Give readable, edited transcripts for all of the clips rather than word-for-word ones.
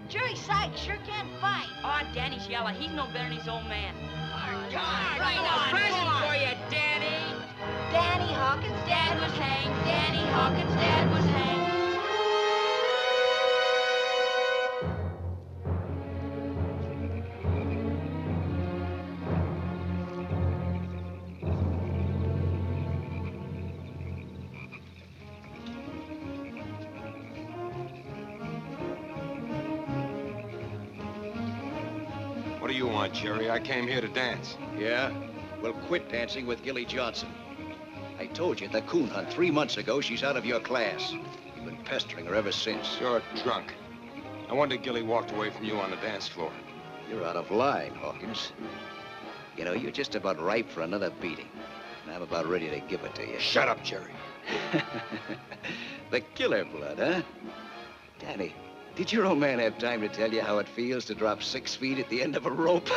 Jerry Sykes sure can fight. Aw, Danny's yellow. He's no better than his old man. God, Right on, present for you, Danny. Danny Hawkins' Dad was hanged. Danny Hawkins' dad was hanged. What do you want, Jerry? I came here to dance. Yeah? Well, quit dancing with Gilly Johnson. I told you at the coon hunt 3 months ago she's out of your class. You've been pestering her ever since. You're drunk. No wonder Gilly walked away from you on the dance floor. You're out of line, Hawkins. You know, you're just about ripe for another beating. And I'm about ready to give it to you. Shut up, Jerry. The killer blood, huh? Danny, did your old man have time to tell you how it feels to drop 6 feet at the end of a rope?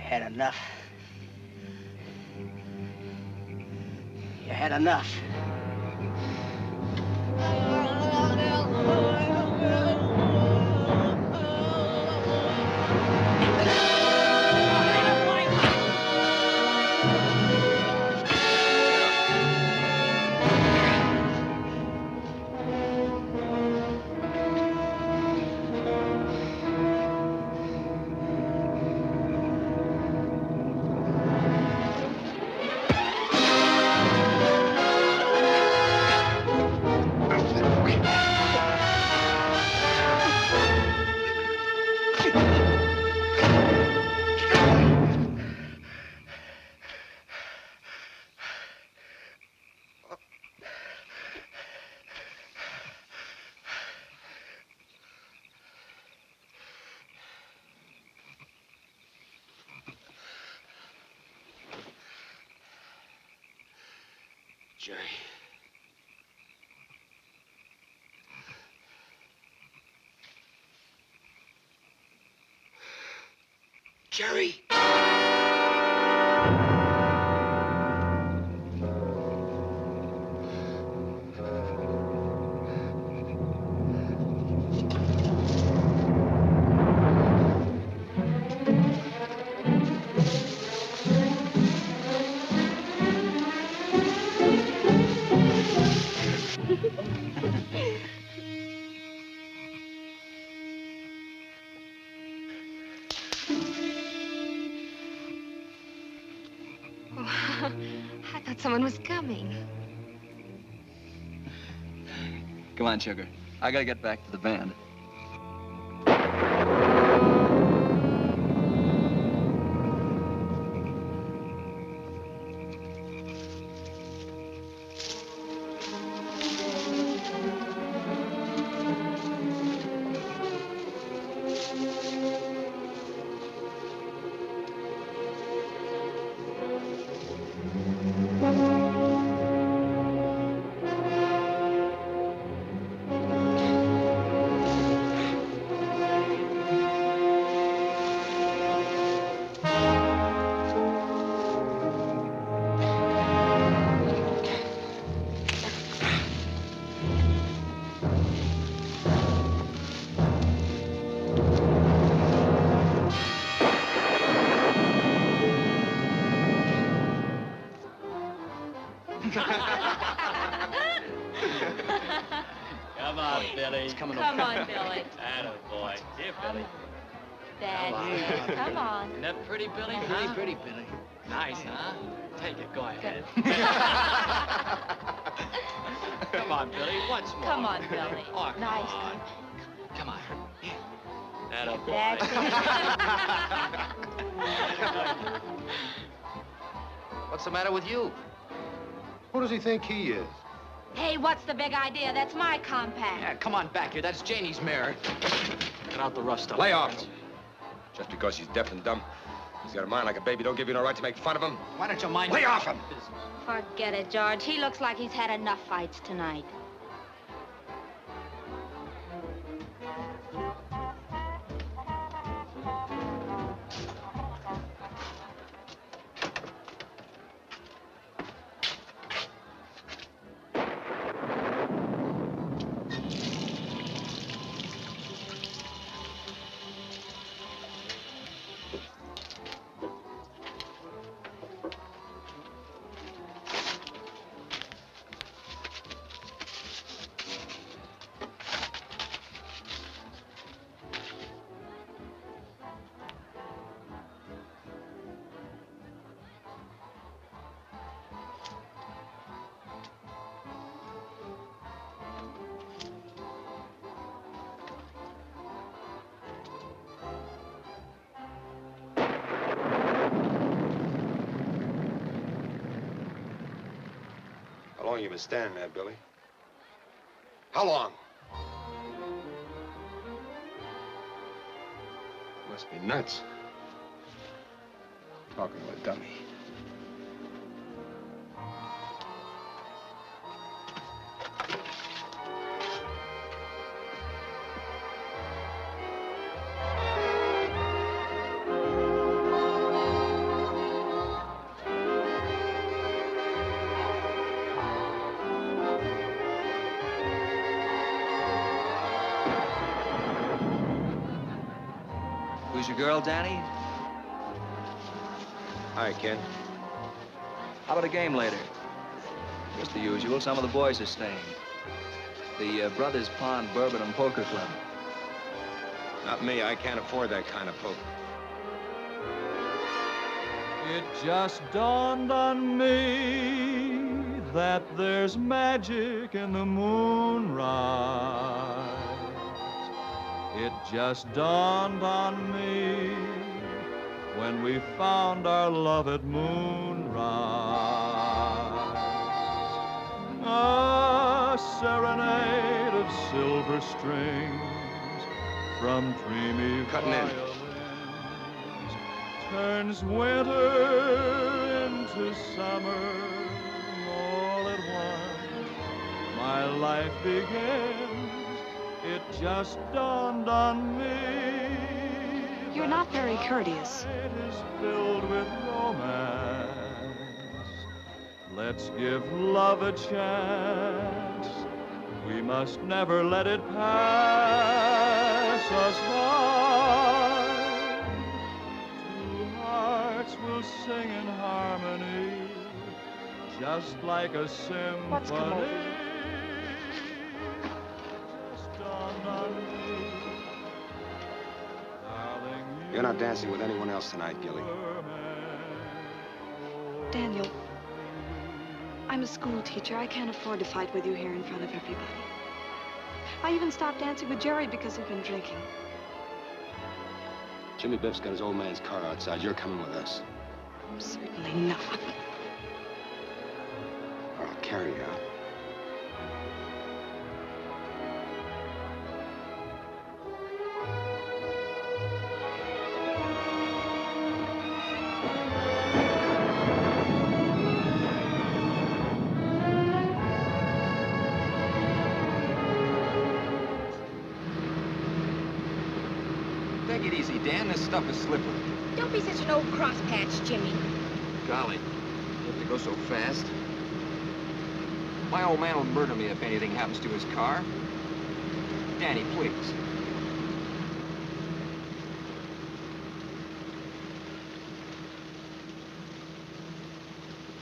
had enough. You had enough. Jerry. Jerry! I thought someone was coming. Come on, sugar. I gotta get back to the band. Come on, Billy. It's coming Come over. on, Billy. Attaboy. Here, Billy. That's it. Come on. Isn't that pretty, Billy? Pretty, pretty, Billy. Nice, huh? Take it. Go ahead. Come on, Billy. Once more. Come on, Billy. Oh, come Nice. on. Come on. Attaboy. That's it. What's the matter with you? Who does he think he is? Hey, what's the big idea? That's my compact. Yeah, come on back here. That's Janie's mare. Get out the rough stuff. Lay off him. Just because he's deaf and dumb. He's got a mind like a baby. Don't give you no right to make fun of him. Why don't you mind? Lay off him! Forget it, George. He looks like he's had enough fights tonight. How long you been standing there, Billy? How long? Must be nuts. Talking to a dummy. Who's your girl, Danny? Hi, Ken. How about a game later? Just the usual. Some of the boys are staying. The Brothers Pond Bourbon and Poker Club. Not me. I can't afford that kind of poker. It just dawned on me that there's magic in the moonrise. It just dawned on me when we found our love at moonrise. A serenade of silver strings from dreamy Cutting in. violins turns winter into summer all at once. My life begins. It just dawned on me. You're not very courteous. It is filled with romance. Let's give love a chance. We must never let it pass us by. Two hearts will sing in harmony, just like a symphony. What's come over you? Just dawned on me. Darling, You're not dancing with anyone else tonight, Gilly. Daniel, I'm a school teacher. I can't afford to fight with you here in front of everybody. I even stopped dancing with Jerry because we've been drinking. Jimmy Biff's got his old man's car outside. You're coming with us. Certainly not. Or I'll carry you out. Take it easy, Dan. This stuff is slippery. Don't be such an old crosspatch, Jimmy. Golly, you have to go so fast. My old man will murder me if anything happens to his car. Danny, please.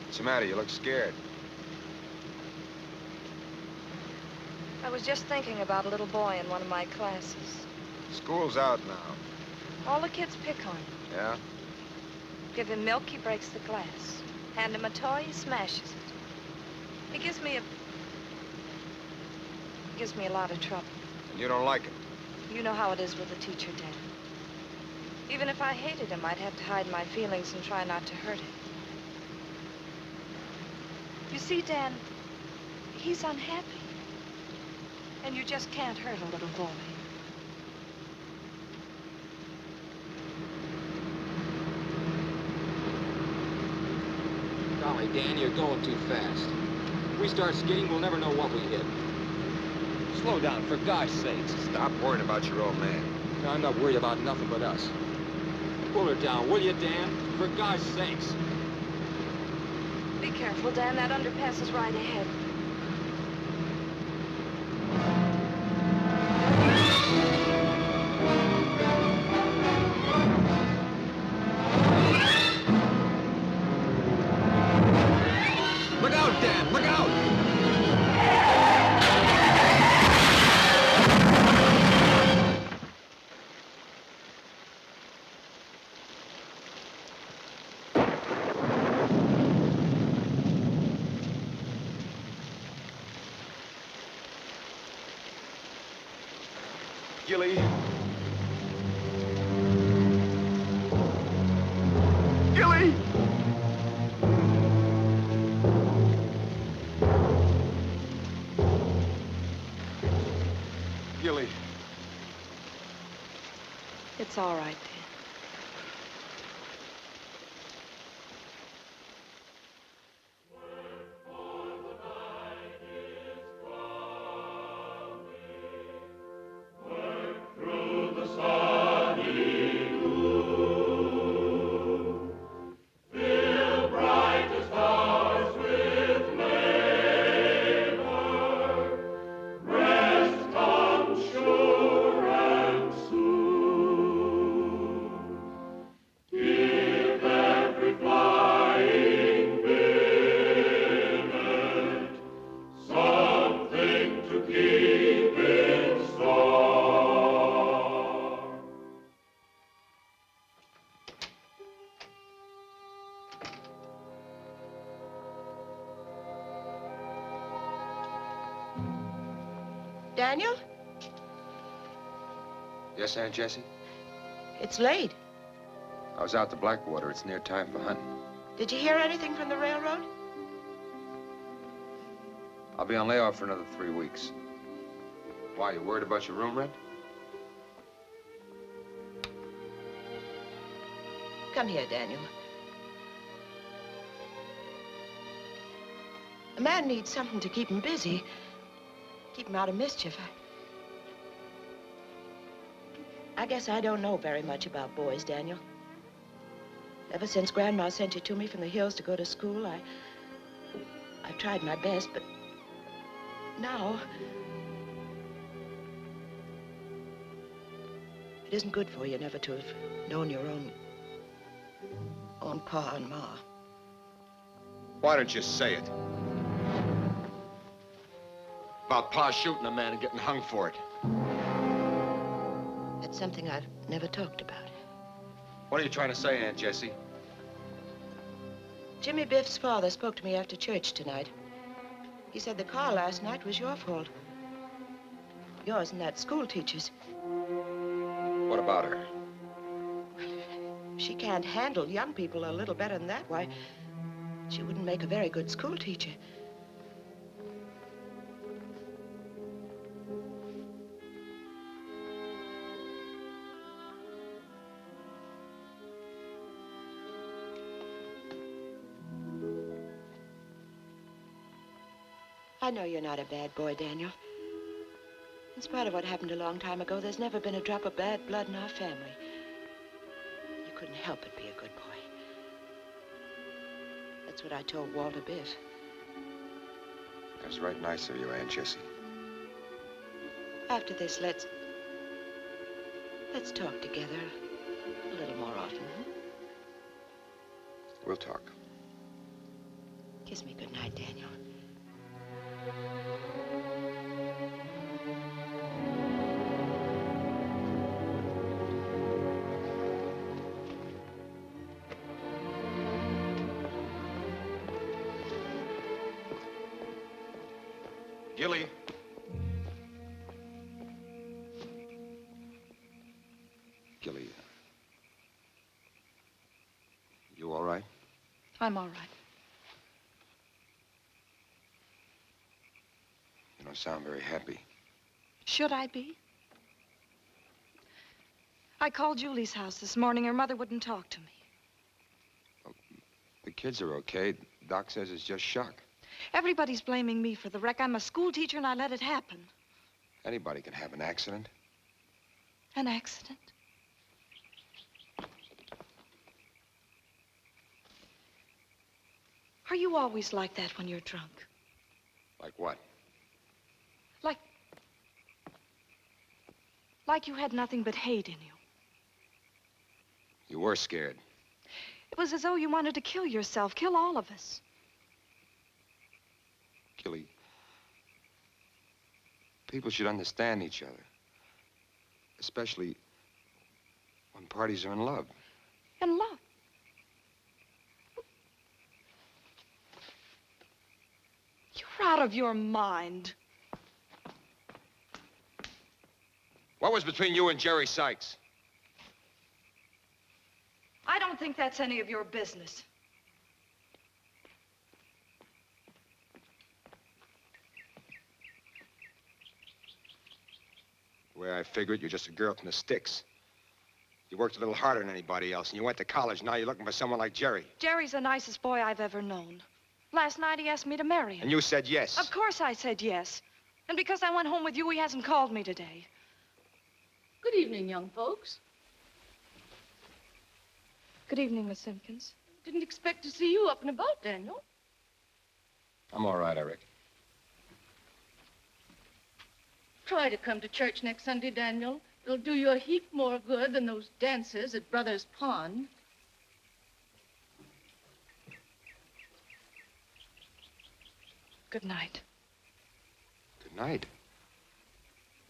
What's the matter? You look scared. I was just thinking about a little boy in one of my classes. School's out now. All the kids pick on him. Yeah? Give him milk, he breaks the glass. Hand him a toy, he smashes it. He gives me a lot of trouble. And you don't like it. You know how it is with a teacher, Dan. Even if I hated him, I'd have to hide my feelings and try not to hurt him. You see, Dan, he's unhappy. And you just can't hurt a little boy. Golly, Dan, you're going too fast. If we start skidding, we'll never know what we hit. Slow down, for God's sakes. Stop worrying about your old man. I'm not worried about nothing but us. Pull her down, will you, Dan? For God's sakes. Be careful, Dan. That underpass is right ahead. Look out, Dan! Look out! Gilly. Gilly! Gilly. It's all right, Dan. Daniel? Yes, Aunt Jessie? It's late. I was out to Blackwater. It's near time for hunting. Did you hear anything from the railroad? I'll be on layoff for another 3 weeks. Why, you worried about your room rent? Come here, Daniel. A man needs something to keep him busy, keep him out of mischief. I guess I don't know very much about boys, Daniel. Ever since Grandma sent you to me from the hills to go to school, I've tried my best, but now it isn't good for you never to have known your own pa and ma. Why don't you say it? About Pa shooting a man and getting hung for it. That's something I've never talked about. What are you trying to say, Aunt Jessie? Jimmy Biff's father spoke to me after church tonight. He said the car last night was your fault. Yours and that school teacher's. What about her? She can't handle young people a little better than that. Why, she wouldn't make a very good school teacher. I know you're not a bad boy, Daniel. In spite of what happened a long time ago, there's never been a drop of bad blood in our family. You couldn't help but be a good boy. That's what I told Walter Biff. That was right nice of you, Aunt Jessie. After this, let's talk together a little more often, huh? We'll talk. Kiss me goodnight, Daniel. Gilly. Gilly. You all right? I'm all right. You don't sound very happy. Should I be? I called Julie's house this morning. Her mother wouldn't talk to me. Well, the kids are okay. Doc says it's just shock. Everybody's blaming me for the wreck. I'm a school teacher and I let it happen. Anybody can have an accident. An accident? Are you always like that when you're drunk? Like what? Like you had nothing but hate in you. You were scared. It was as though you wanted to kill yourself, kill all of us. Gilly, people should understand each other. Especially when parties are in love. In love? You're out of your mind. What was between you and Jerry Sykes? I don't think that's any of your business. The way I figured, you're just a girl from the sticks. You worked a little harder than anybody else, and you went to college. Now you're looking for someone like Jerry. Jerry's the nicest boy I've ever known. Last night he asked me to marry him. And you said yes. Of course I said yes. And because I went home with you, he hasn't called me today. Good evening, young folks. Good evening, Miss Simpkins. Didn't expect to see you up and about, Daniel. I'm all right, I reckon. Try to come to church next Sunday, Daniel. It'll do you a heap more good than those dances at Brothers Pond. Good night. Good night.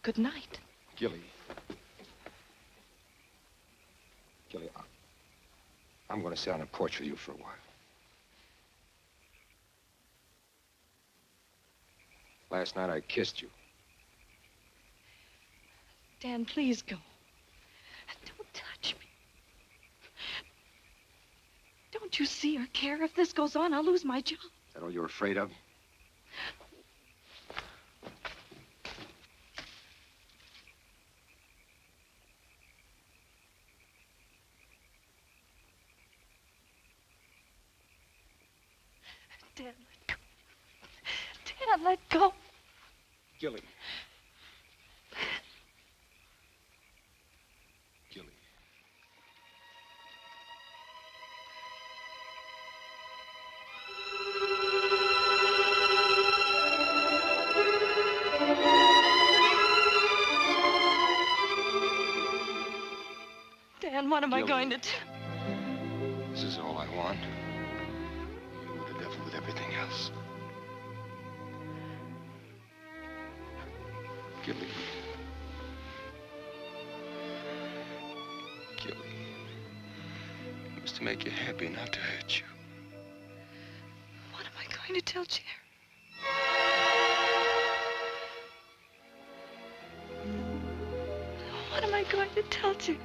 Good night. Gilly. Gilly, I'm going to sit on the porch with you for a while. Last night I kissed you. Dan, please go. Don't touch me. Don't you see or care? If this goes on, I'll lose my job. Is that all you're afraid of? Dan, let go. Dan, let go. Gilly. Gilly. Dan, what am I Gilly. going to do? This is all I want. You, the devil with everything else. Gilly. Gilly. It was to make you happy, not to hurt you. What am I going to tell Jerry? What am I going to tell Jerry?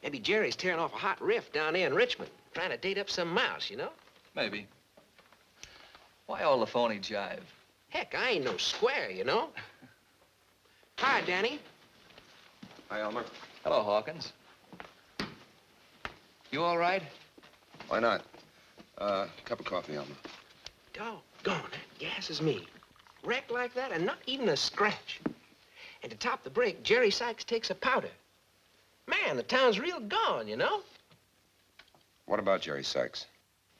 Maybe Jerry's tearing off a hot riff down there in Richmond, trying to date up some mouse, you know? Maybe. Why all the phony jive? Heck, I ain't no square, you know? Hi, Danny. Hi, Elmer. Hello, Hawkins. You all right? Why not? Cup of coffee, Elmer. Doggone, that gas is me. Wrecked like that and not even a scratch. And to top the break, Jerry Sykes takes a powder. Man, the town's real gone, you know? What about Jerry Sykes?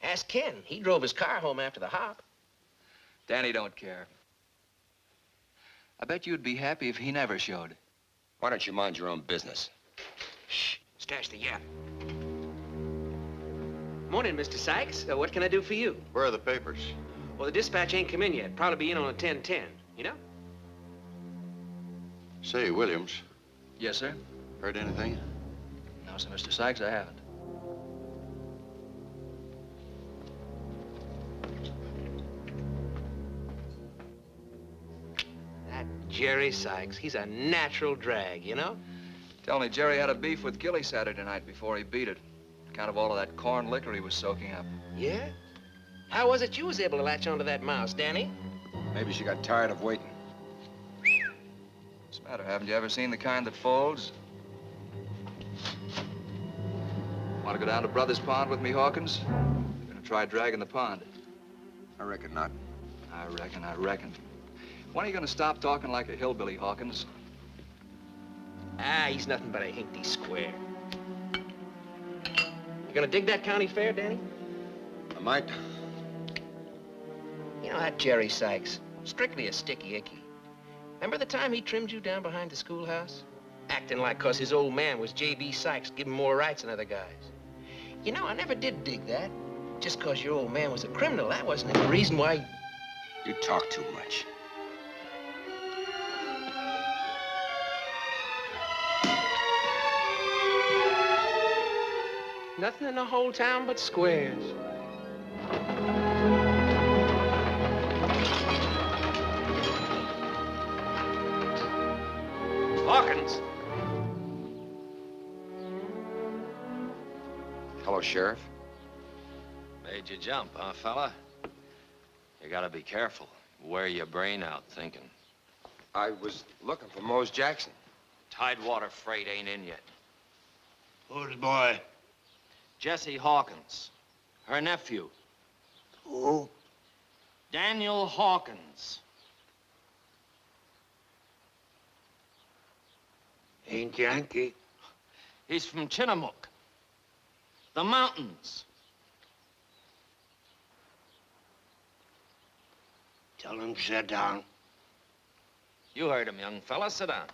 Ask Ken. He drove his car home after the hop. Danny don't care. I bet you'd be happy if he never showed. Why don't you mind your own business? Shh, stash the yap. Morning, Mr. Sykes. What can I do for you? Where are the papers? Well, the dispatch ain't come in yet. Probably be in on a 10:10, you know? Say, Williams, Yes, sir? heard anything? No, sir, Mr. Sykes, I haven't. That Jerry Sykes, he's a natural drag, you know? Tell me, Jerry had a beef with Gilly Saturday night before he beat it. Kind of all of that corn liquor he was soaking up. Yeah? How was it you was able to latch onto that mouse, Danny? Maybe she got tired of waiting. What's the matter? Haven't you ever seen the kind that folds? Want to go down to Brothers Pond with me, Hawkins? Gonna try dragging the pond. I reckon not. I reckon. When are you gonna stop talking like a hillbilly, Hawkins? Ah, he's nothing but a hinkty square. You gonna dig that county fair, Danny? I might. You know that Jerry Sykes, strictly a sticky icky. Remember the time he trimmed you down behind the schoolhouse? Acting like 'cause his old man was J.B. Sykes, give him more rights than other guys. You know, I never did dig that. Just 'cause your old man was a criminal, that wasn't the reason why... You talk too much. Nothing in the whole town but squares. Hawkins. Hello, Sheriff. Made you jump, huh, fella? You gotta be careful. Wear your brain out thinking. I was looking for Mose Jackson. Tidewater freight ain't in yet. Who's the boy? Jessie Hawkins. Her nephew. Who? Daniel Hawkins. Ain't Yankee. He's from Chinook. The mountains. Tell him to sit down. You heard him, young fella. Sit down.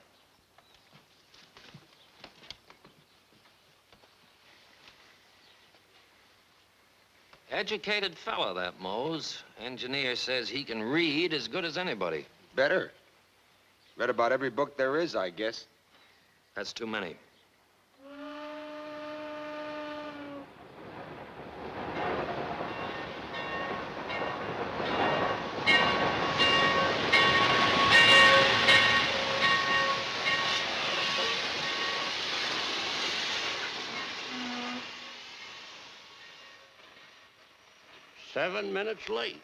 Educated fella, that Mose. Engineer says he can read as good as anybody. Better. Read about every book there is, I guess. That's too many. 7 minutes late.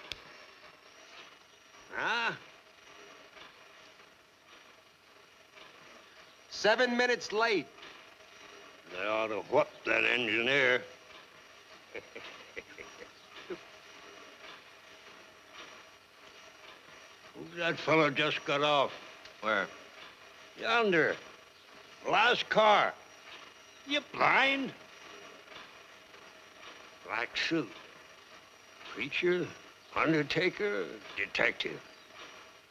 Huh? 7 minutes late. They ought to whoop that engineer. That fella just got off. Where? Yonder. Last car. You blind? Black suit. Preacher, undertaker, detective.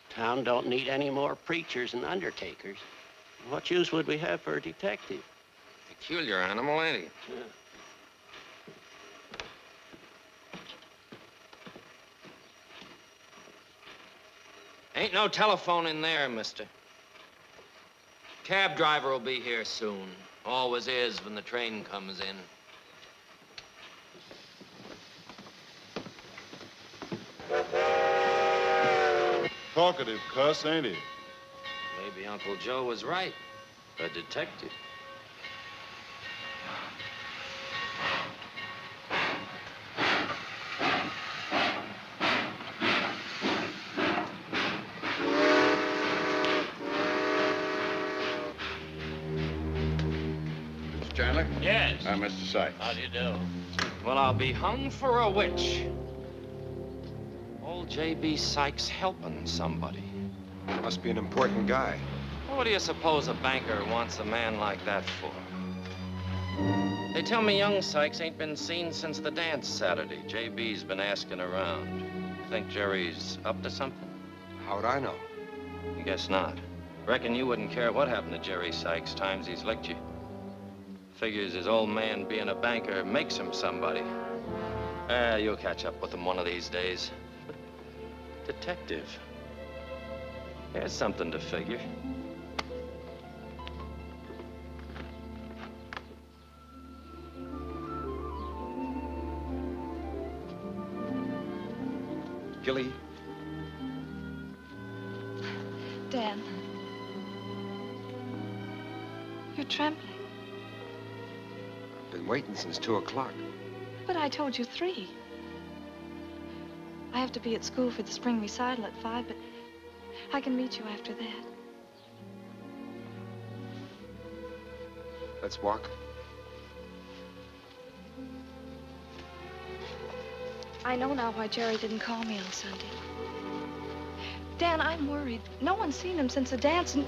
Town don't need any more preachers and undertakers. What use would we have for a detective? Peculiar animal, ain't he? Yeah. Ain't no telephone in there, mister. Cab driver will be here soon. Always is when the train comes in. Talkative cuss, ain't he? Maybe Uncle Joe was right. A detective. Mr. Chandler? Yes. I'm Mr. Sykes. How do you do? Well, I'll be hung for a witch. Old J.B. Sykes helping somebody. Must be an important guy. What do you suppose a banker wants a man like that for? They tell me young Sykes ain't been seen since the dance Saturday. J.B.'s been asking around. Think Jerry's up to something? How'd I know? I guess not. Reckon you wouldn't care what happened to Jerry Sykes times he's licked you. Figures his old man being a banker makes him somebody. You'll catch up with him one of these days. Detective. There's something to figure. Gilly, Dan. You're trembling. been waiting since 2 o'clock. But I told you 3. I have to be at school for the spring recital at 5, but I can meet you after that. Let's walk. I know now why Jerry didn't call me on Sunday. Dan, I'm worried. No one's seen him since the dance and...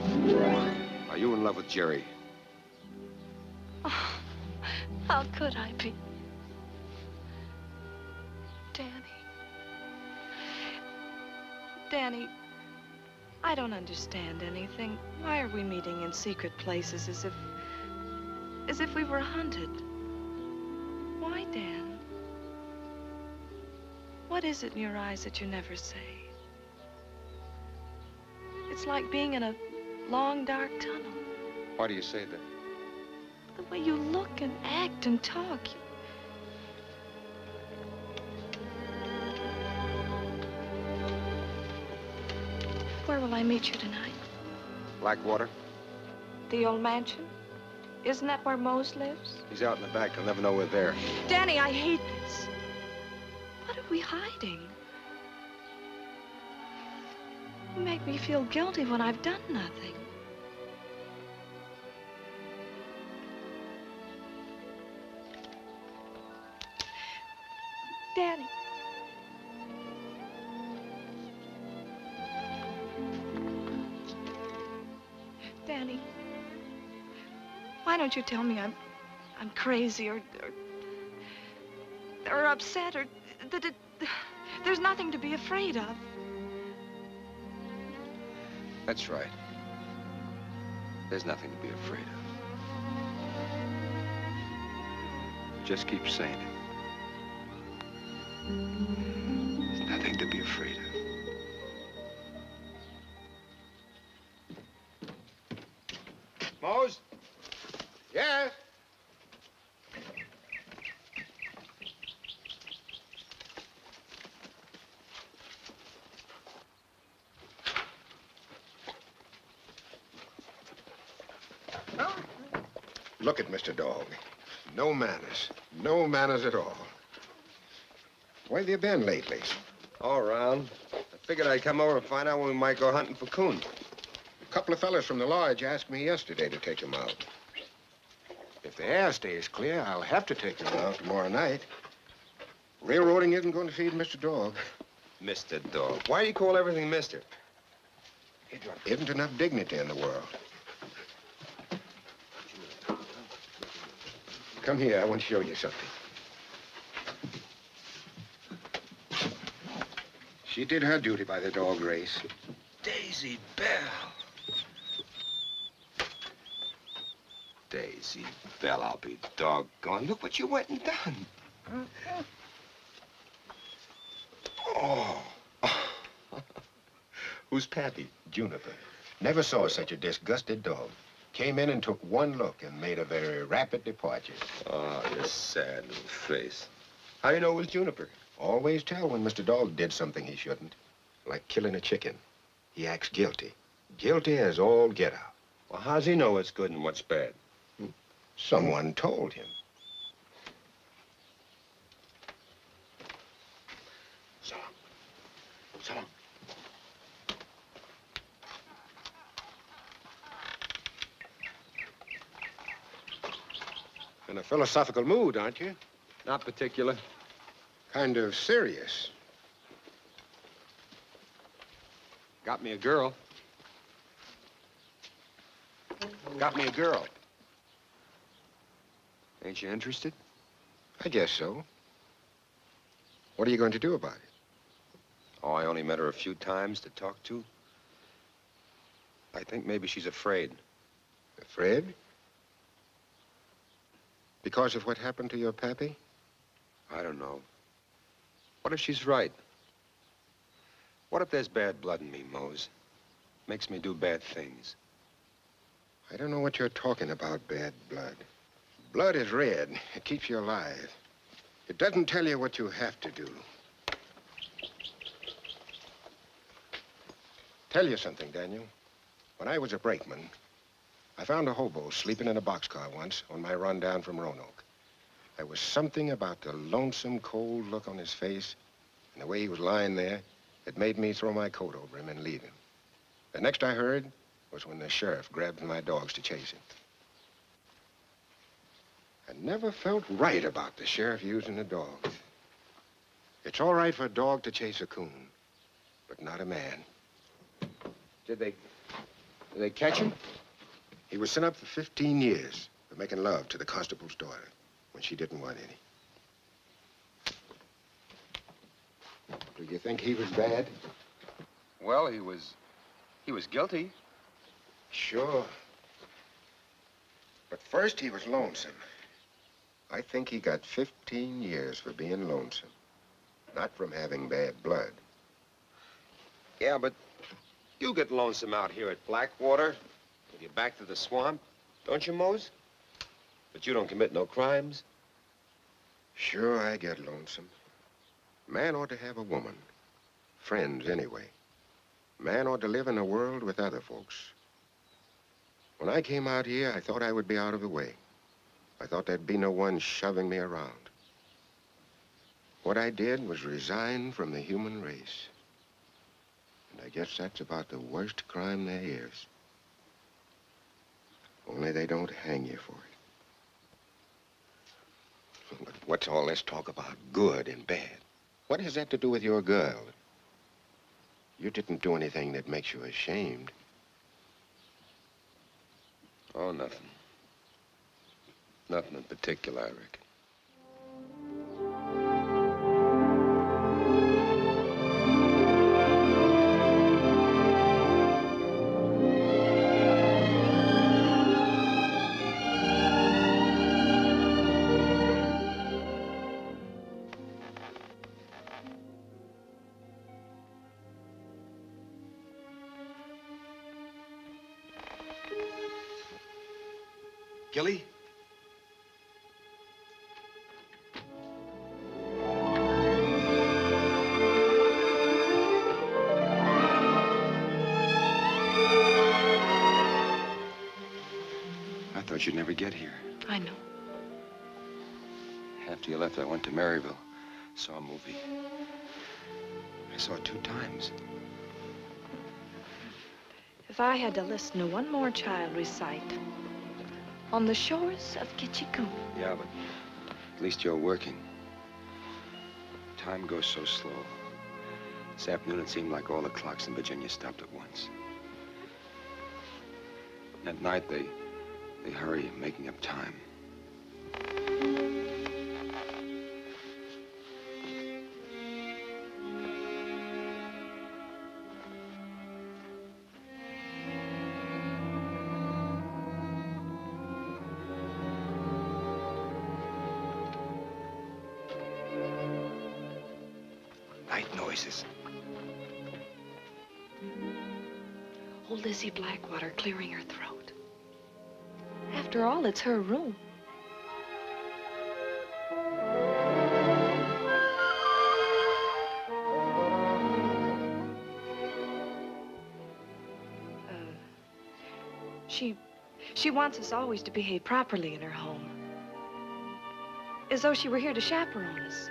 Are you in love with Jerry? Oh, how could I be? Danny, I don't understand anything. Why are we meeting in secret places as if we were hunted? Why, Dan? What is it in your eyes that you never say? It's like being in a long, dark tunnel. Why do you say that? The way you look and act and talk. Where will I meet you tonight? Blackwater? The old mansion? Isn't that where Mose lives? He's out in the back. They'll never know we're there. Danny, I hate this. What are we hiding? You make me feel guilty when I've done nothing. Danny. Danny, why don't you tell me I'm crazy or upset or that there's nothing to be afraid of? That's right. There's nothing to be afraid of. Just keep saying it. There's nothing to be afraid of. Mose? Yes? Look at Mr. Dog. No manners. No manners at all. Where have you been lately? All around. I figured I'd come over and find out when we might go hunting for coon. A couple of fellas from the lodge asked me yesterday to take them out. If the air stays clear, I'll have to take them out tomorrow night. Railroading isn't going to feed Mr. Dog. Mr. Dog. Why do you call everything Mr.? Isn't enough dignity in the world. Come here, I want to show you something. She did her duty by the dog race. Daisy Bell. Daisy Bell, I'll be doggone. Look what you went and done. Oh. Who's Pappy? Juniper. Never saw such a disgusted dog. Came in and took one look and made a very rapid departure. Oh, your sad little face. How do you know it was Juniper? Always tell when Mr. Dog did something he shouldn't. Like killing a chicken. He acts guilty. Guilty as all get out. Well, how's he know what's good and what's bad? Someone told him. So long. So long. In a philosophical mood, aren't you? Not particular. Kind of serious. Got me a girl. Got me a girl. Ain't you interested? I guess so. What are you going to do about it? Oh, I only met her a few times to talk to. I think maybe she's afraid. Afraid? Because of what happened to your pappy? I don't know. What if she's right? What if there's bad blood in me, Mose? Makes me do bad things. I don't know what you're talking about, bad blood. Blood is red. It keeps you alive. It doesn't tell you what you have to do. Tell you something, Daniel. When I was a brakeman, I found a hobo sleeping in a boxcar once on my run down from Roanoke. There was something about the lonesome, cold look on his face and the way he was lying there that made me throw my coat over him and leave him. The next I heard was when the sheriff grabbed my dogs to chase him. I never felt right about the sheriff using the dogs. It's all right for a dog to chase a coon, but not a man. Did they catch him? He was sent up for 15 years for making love to the constable's daughter when she didn't want any. Do you think he was bad? Well, he was guilty. Sure. But first he was lonesome. I think he got 15 years for being lonesome, not from having bad blood. Yeah, but you get lonesome out here at Blackwater. When you're back to the swamp, don't you, Mose? But you don't commit no crimes. Sure, I get lonesome. Man ought to have a woman. Friends, anyway. Man ought to live in a world with other folks. When I came out here, I thought I would be out of the way. I thought there'd be no one shoving me around. What I did was resign from the human race. And I guess that's about the worst crime there is. Only they don't hang you for it. But what's all this talk about good and bad? What has that to do with your girl? You didn't do anything that makes you ashamed. Oh, nothing. Nothing in particular, I reckon. Gilly? I thought you'd never get here. I know. After you left, I went to Maryville. Saw a movie. I saw it 2 times. If I had to listen to one more child recite, on the shores of Kitchikoo. Yeah, but at least you're working. Time goes so slow. This afternoon, it seemed like all the clocks in Virginia stopped at once. And at night, they hurry, making up time. Night noises. Old Lizzie Blackwater clearing her throat. After all, it's her room. She wants us always to behave properly in her home. As though she were here to chaperone us.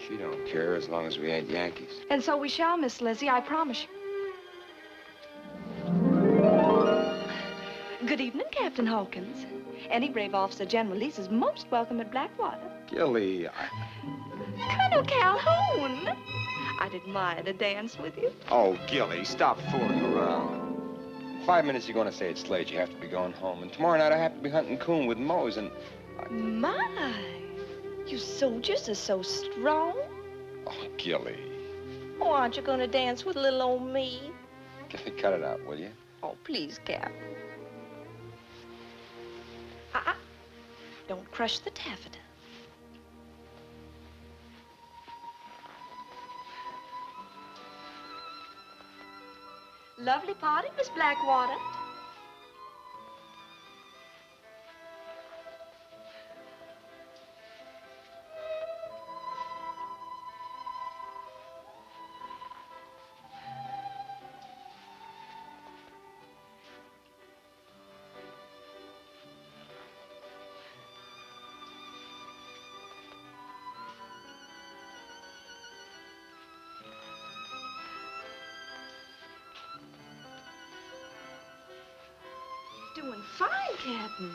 She don't care as long as we ain't Yankees. And so we shall, Miss Lizzie, I promise you. Good evening, Captain Hawkins. Any brave officer General Lease is most welcome at Blackwater. Gilly, Colonel Calhoun! I'd admire to dance with you. Oh, Gilly, stop fooling around. In 5 minutes, you're going to say it's late. You have to be going home. And tomorrow night, I have to be hunting coon with Mose, and... My, you soldiers are so strong. Oh, Gilly. Oh, aren't you going to dance with little old me? Gilly, cut it out, will you? Oh, please, Cap. Don't crush the taffeta. Lovely party, Miss Blackwater. Doing fine, Captain.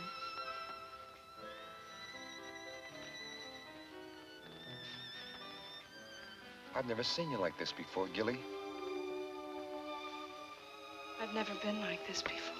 I've never seen you like this before, Gilly. I've never been like this before.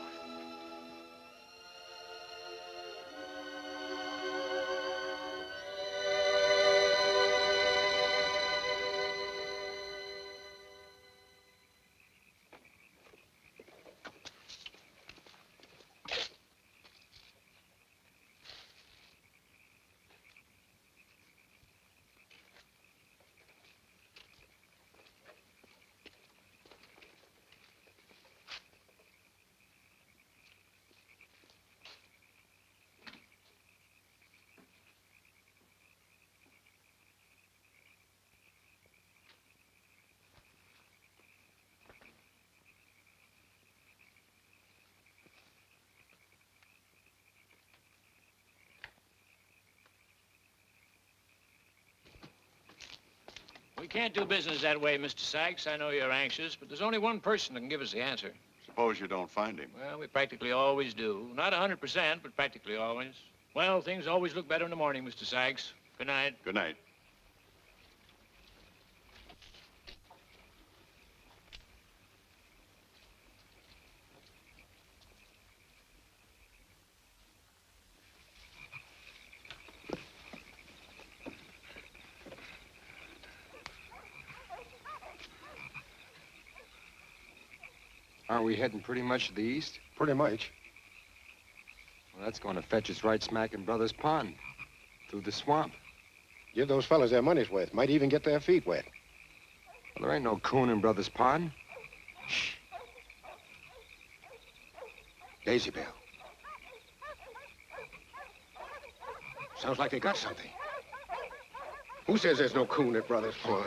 We can't do business that way, Mr. Sykes. I know you're anxious, but there's only one person that can give us the answer. Suppose you don't find him. Well, we practically always do. Not 100%, but practically always. Well, things always look better in the morning, Mr. Sykes. Good night. Good night. Aren't we heading pretty much to the east? Pretty much. Well, that's going to fetch us right smack in Brothers Pond, through the swamp. Give those fellas their money's worth. Might even get their feet wet. Well, there ain't no coon in Brothers Pond. Shh. Daisy Bell. Sounds like they got something. Who says there's no coon at Brothers Pond?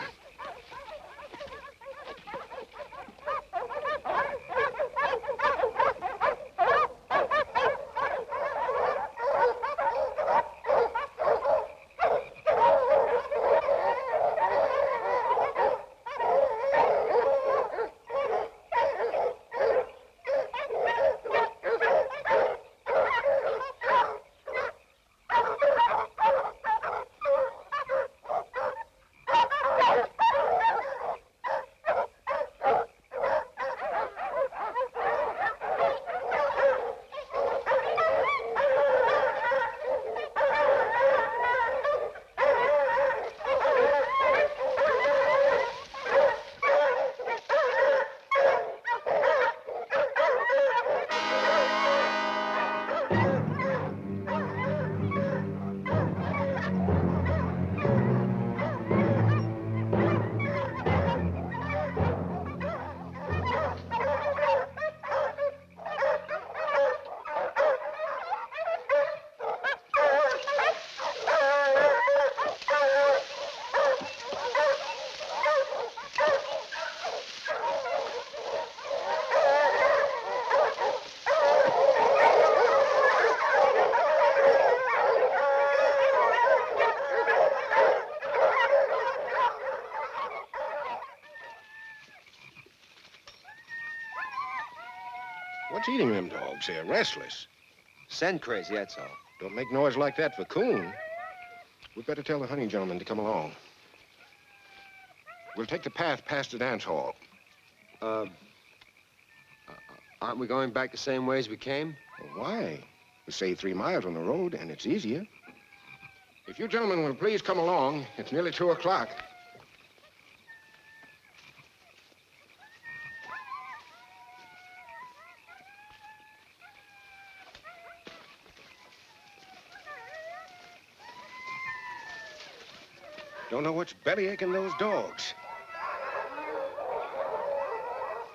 What's eating them dogs? They're restless. Scent crazy, that's all. Don't make noise like that for Coon. We'd better tell the hunting gentleman to come along. We'll take the path past the dance hall. Aren't we going back the same way as we came? Well, why? We save 3 miles on the road, and it's easier. If you gentlemen will please come along, it's nearly 2 o'clock. Don't know what's bellyaching those dogs.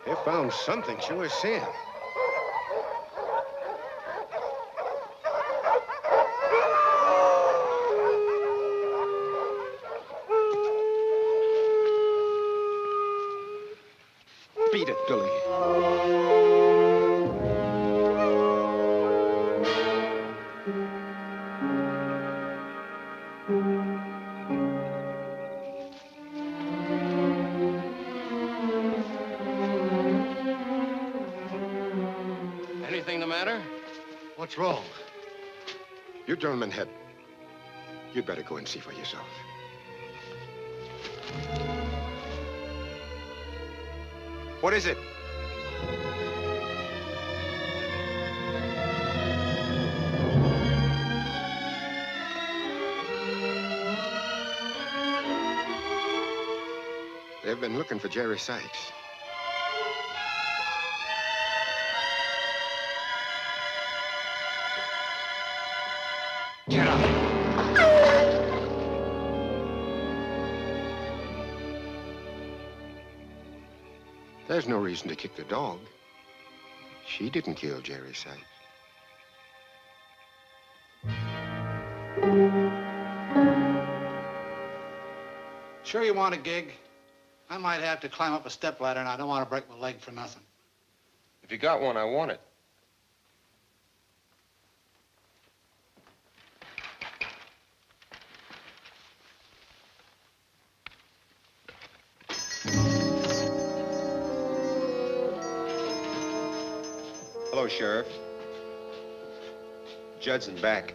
They found something, sure as sin. Beat it, Billy. Anything the matter? What's wrong? You gentlemen had... You'd better go and see for yourself. What is it? They've been looking for Jerry Sykes. Get up. There's no reason to kick the dog. She didn't kill Jerry Sykes. Sure you want a gig? I might have to climb up a stepladder, and I don't want to break my leg for nothing. If you got one, I want it. Hello, Sheriff. Judson back.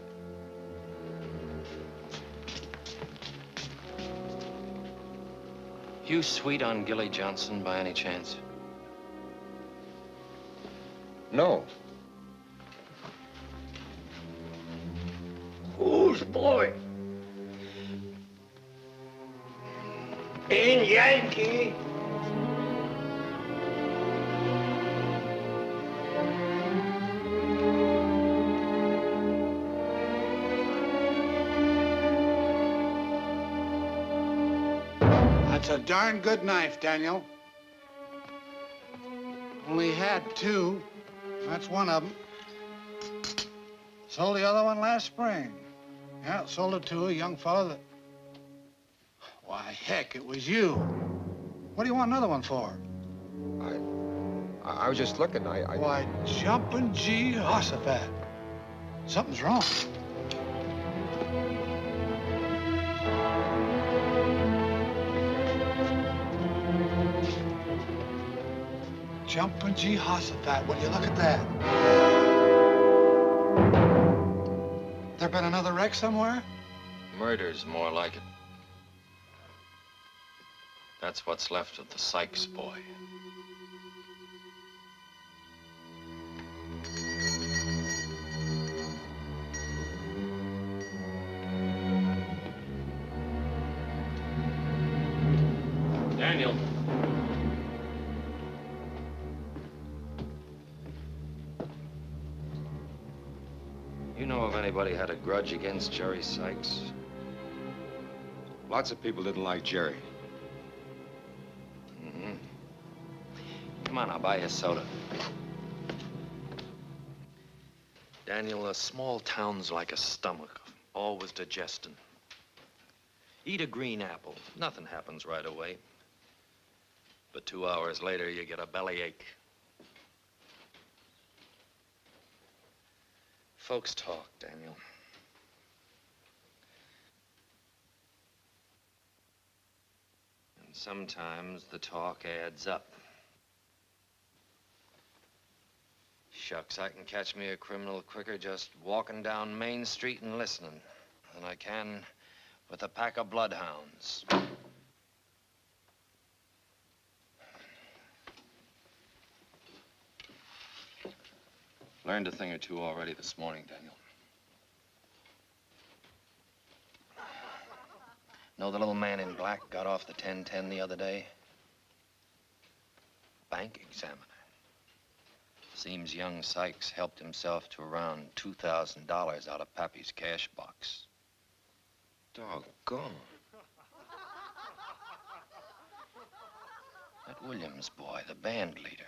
You sweet on Gilly Johnson by any chance? No. Who's boy? In Yankee. That's a darn good knife, Daniel. Only had 2. That's one of them. Sold the other one last spring. Yeah, sold it to a young fellow that... Why, heck, it was you. What do you want another one for? I was just looking. Why, jumping Jehoshaphat. Something's wrong. Jumping Jehoshaphat, will you look at that? There been another wreck somewhere? Murder's more like it. That's what's left of the Sykes boy. Daniel. You know if anybody had a grudge against Jerry Sykes? Lots of people didn't like Jerry. Mm-hmm. Come on, I'll buy you a soda. Daniel, a small town's like a stomach, always digesting. Eat a green apple. Nothing happens right away. But 2 hours later, you get a bellyache. Folks talk, Daniel. And sometimes the talk adds up. Shucks, I can catch me a criminal quicker just walking down Main Street and listening than I can with a pack of bloodhounds. Learned a thing or two already this morning, Daniel. Know the little man in black got off the 1010 the other day? Bank examiner. Seems young Sykes helped himself to around $2,000 out of Pappy's cash box. Doggone. That Williams boy, the band leader.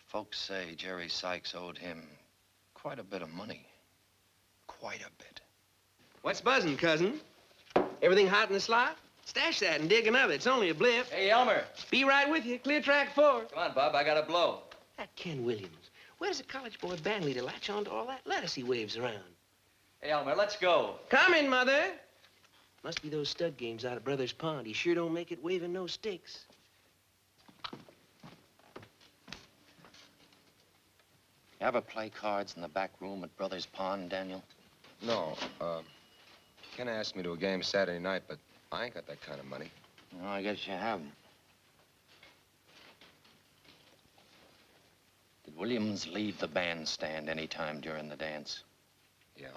Folks say Jerry Sykes owed him quite a bit of money. Quite a bit. What's buzzing, cousin? Everything hot in the slot? Stash that and dig another. It's only a blip. Hey, Elmer. Be right with you. Clear track 4. Come on, Bub. I got a blow. That Ken Williams. Where does a college boy band leader latch on to all that lettuce he waves around? Hey, Elmer, let's go. Coming, Mother. Must be those stud games out at Brothers Pond. He sure don't make it waving no sticks. You ever play cards in the back room at Brothers Pond, Daniel? No, Ken asked me to a game Saturday night, but I ain't got that kind of money. No, I guess you haven't. Did Williams leave the bandstand any time during the dance? Yeah.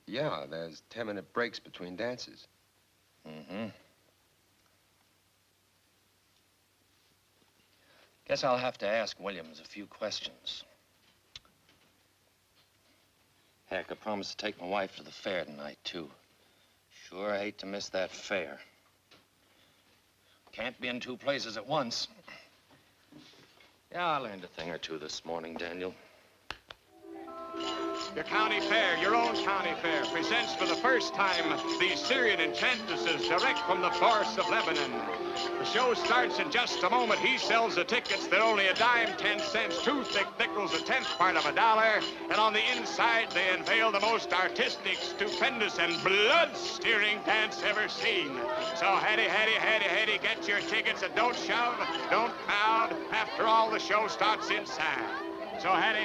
Yeah, there's 10-minute breaks between dances. Mm-hmm. Guess I'll have to ask Williams a few questions. Heck, I promised to take my wife to the fair tonight, too. Sure hate to miss that fair. Can't be in two places at once. Yeah, I learned a thing or two this morning, Daniel. Your county fair, your own county fair, presents for the first time these Syrian enchantresses direct from the forests of Lebanon. The show starts in just a moment. He sells the tickets. They're only a dime, 10 cents, 2 thick nickels, a tenth part of a dollar. And on the inside, they unveil the most artistic, stupendous, and blood-steering dance ever seen. So Hattie, get your tickets and don't shove, don't crowd. After all, the show starts inside. So Hattie,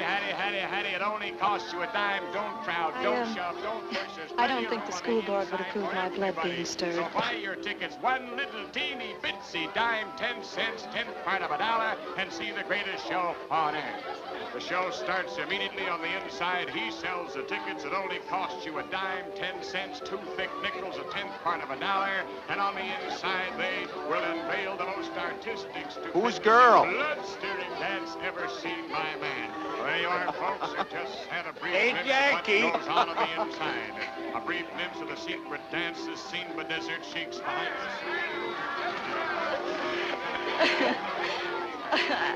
it only costs you a dime. Don't crowd, don't shove, don't push. I don't think the school board would approve my blood being stirred. So buy your tickets, one little teeny bitsy dime, 10 cents, 10th part of a dollar, and see the greatest show on earth. The show starts immediately on the inside. He sells the tickets. It only costs you a dime, 10 cents, 2 thick nickels, a tenth part of a dollar. And on the inside, they will unveil the most artistic, Who's girl? blood-stirring dance ever seen by man. There you are, folks. You just had a brief Hey, glimpse Jackie. of what goes on the inside. A brief glimpse of the secret dances seen by desert sheiks behind the scenes.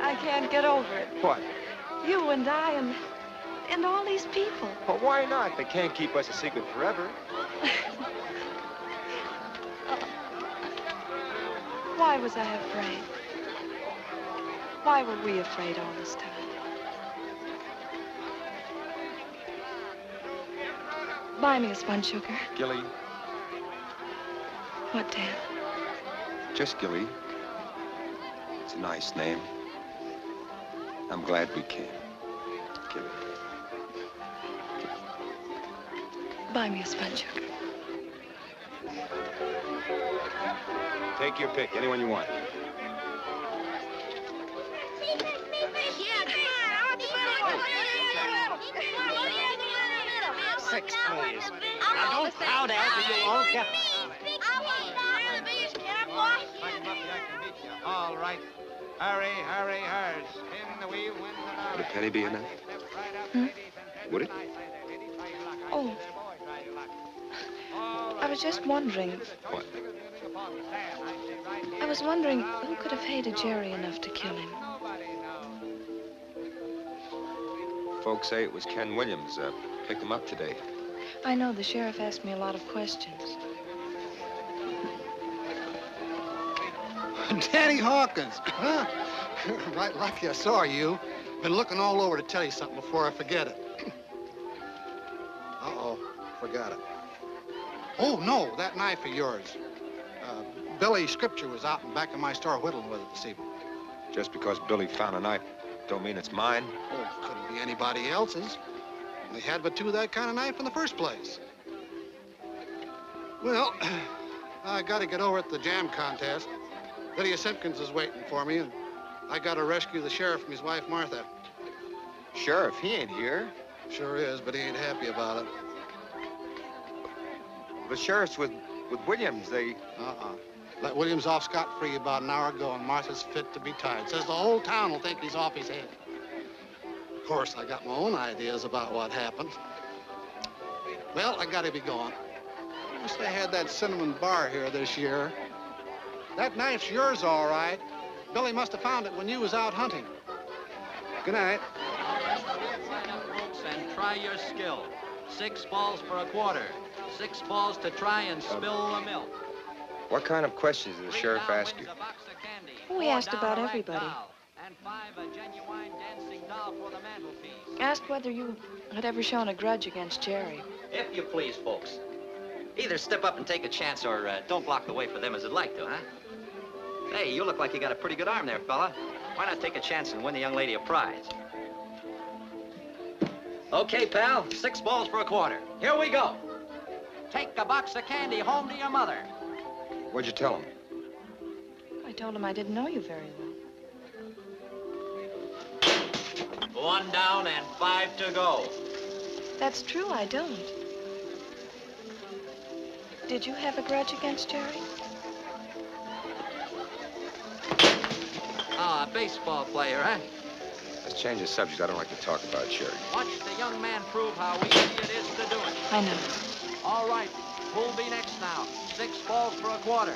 I can't get over it. What? You and I and all these people. Well, why not? They can't keep us a secret forever. Why was I afraid? Why were we afraid all this time? Buy me a spun sugar. Gilly, What, Dan? just Gilly. It's a nice name. I'm glad we came. Gilly. Buy me a spun sugar. Take your pick, anyone you want. Six, please. Now, don't crowd out or you won't get All right. Hurry, hurry. In the wee wind. Would a penny be enough? Would it? Oh. I was just wondering. What? I was wondering who could have hated Jerry enough to kill him. Folks say it was Ken Williams. Picked him up today. I know the sheriff asked me a lot of questions. Danny Hawkins, huh? Right lucky I saw you. Been looking all over to tell you something before I forget it. Uh-oh, forgot it. Oh, no, that knife of yours. Billy Scripture was out in back of my store whittling with it this evening. Just because Billy found a knife don't mean it's mine. Oh, couldn't be anybody else's. They had but two of that kind of knife in the first place. Well, I gotta get over at the jam contest. Lydia Simpkins is waiting for me, and I gotta rescue the sheriff from his wife, Martha. Sheriff, he ain't here. Sure is, but he ain't happy about it. The sheriff's with Williams. They... Let Williams off scot-free about an hour ago, and Martha's fit to be tied. Says the whole town will think he's off his head. Of course, I got my own ideas about what happened. Well, I gotta be going. I wish they had that cinnamon bar here this year. That knife's yours, all right. Billy must have found it when you was out hunting. Good night. Folks, and try your skill. 6 balls for a quarter. 6 balls to try and spill the milk. What kind of questions did the sheriff ask you? We asked about everybody. And 5 a genuine dancing doll for the mantelpiece. Asked whether you had ever shown a grudge against Jerry. If you please, folks. Either step up and take a chance or don't block the way for them as I'd like to, huh? Hey, you look like you got a pretty good arm there, fella. Why not take a chance and win the young lady a prize? Okay, pal, 6 balls for a quarter. Here we go. Take a box of candy home to your mother. What'd you tell him? I told him I didn't know you very well. 1 down and 5 to go. That's true, I don't. Did you have a grudge against Jerry? Ah, a baseball player, huh? Let's change the subject. I don't like to talk about Jerry. Watch the young man prove how easy it is to do it. I know. All right, who'll be next now? 6 balls for a quarter.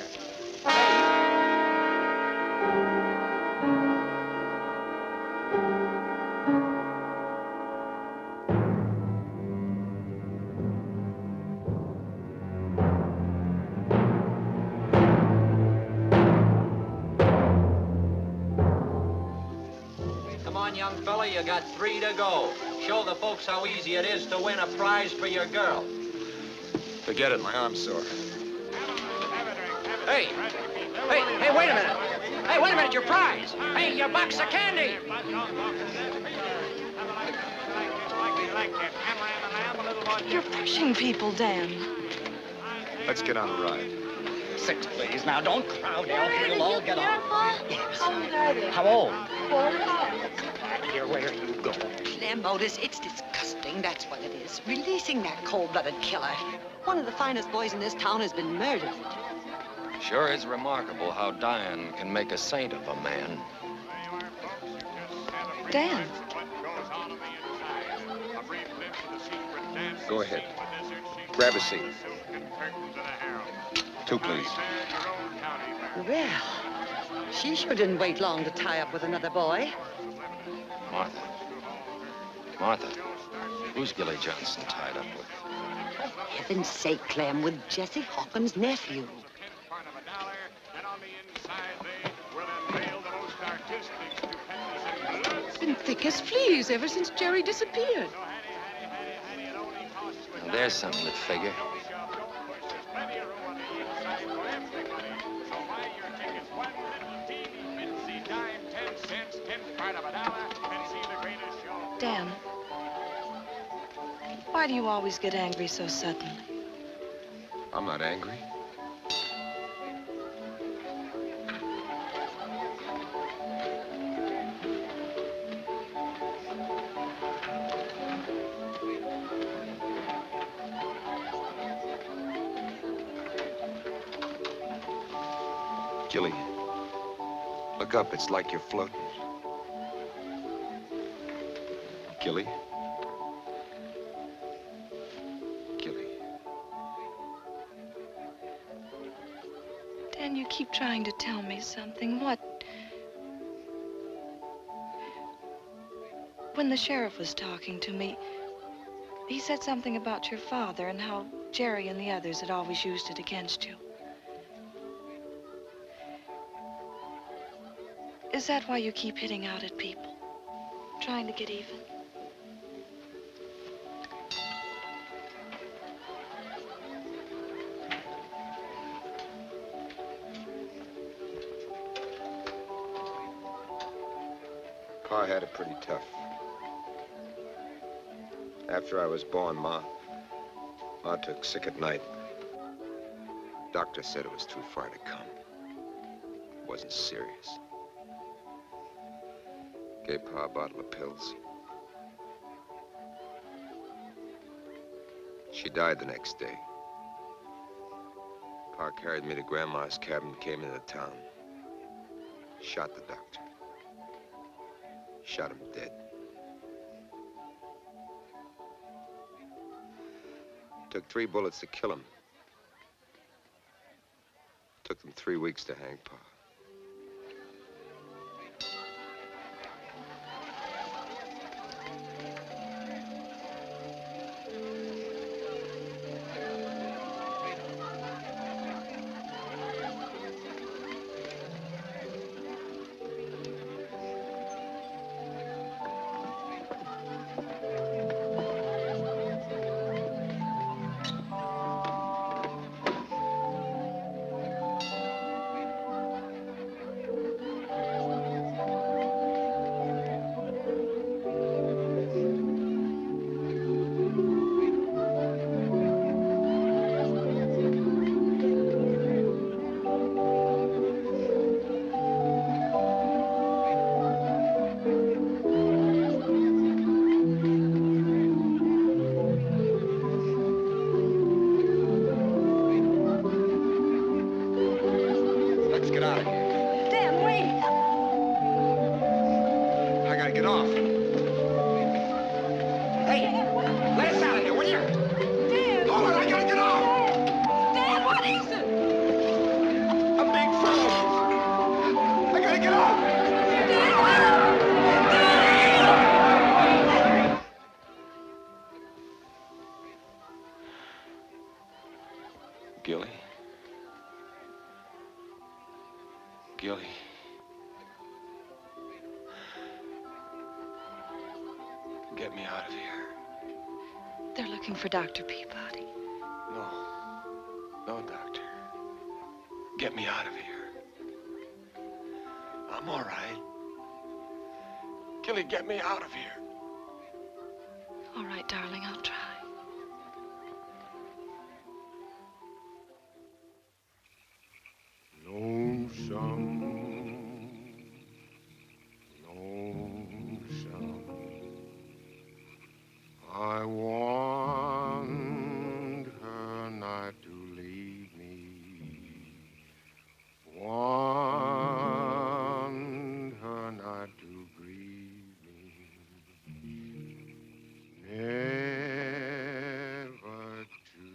Come on, young fella, you got 3 to go. Show the folks how easy it is to win a prize for your girl. Forget it, my arm's sore. Hey, wait a minute. Hey, wait a minute, your prize. Hey, your box of candy. You're pushing people, Dan. Let's get on a ride. 6, please. Now, don't crowd, Elf. You'll all get off. How old are they? How old? 4 and 5. Out of here, where you go. Clem, Otis, it's disgusting, that's what it is. Releasing that cold-blooded killer. One of the finest boys in this town has been murdered. Sure is remarkable how dying can make a saint of a man. Dan. Go ahead. Grab a seat. 2, please. Well, she sure didn't wait long to tie up with another boy. Martha. Martha, who's Gilly Johnson tied up with? For heaven's sake, Clem, with Jesse Hawkins' nephew. Been thick as fleas ever since Jerry disappeared. Now, there's something to figure. Dan, why do you always get angry so suddenly? I'm not angry. Gilly, look up. It's like you're floating. Gilly? Gilly. Dan, you keep trying to tell me something. What? When the sheriff was talking to me, he said something about your father and how Jerry and the others had always used it against you. Is that why you keep hitting out at people? Trying to get even? Pa had it pretty tough. After I was born, Ma took sick at night. Doctor said it was too far to come. It wasn't serious. Gave Pa a bottle of pills. She died the next day. Pa carried me to Grandma's cabin, came into town. Shot the doctor. Shot him dead. Took 3 bullets to kill him. Took them 3 weeks to hang Pa. Let's get out of here. Dan, wait! I gotta get off. Hey, let us out of here, will you? Dan! Hold on, I gotta get off! Dan, what is it? A big fellow. I gotta get off! Gilly? Gilly? Get me out of here. They're looking for Dr. Peabody. No. No, Doctor. Get me out of here. I'm all right. Gilly, get me out of here. All right, darling, I'll try. Lonesome, lonesome, I want her not to leave me, want her not to grieve me, never to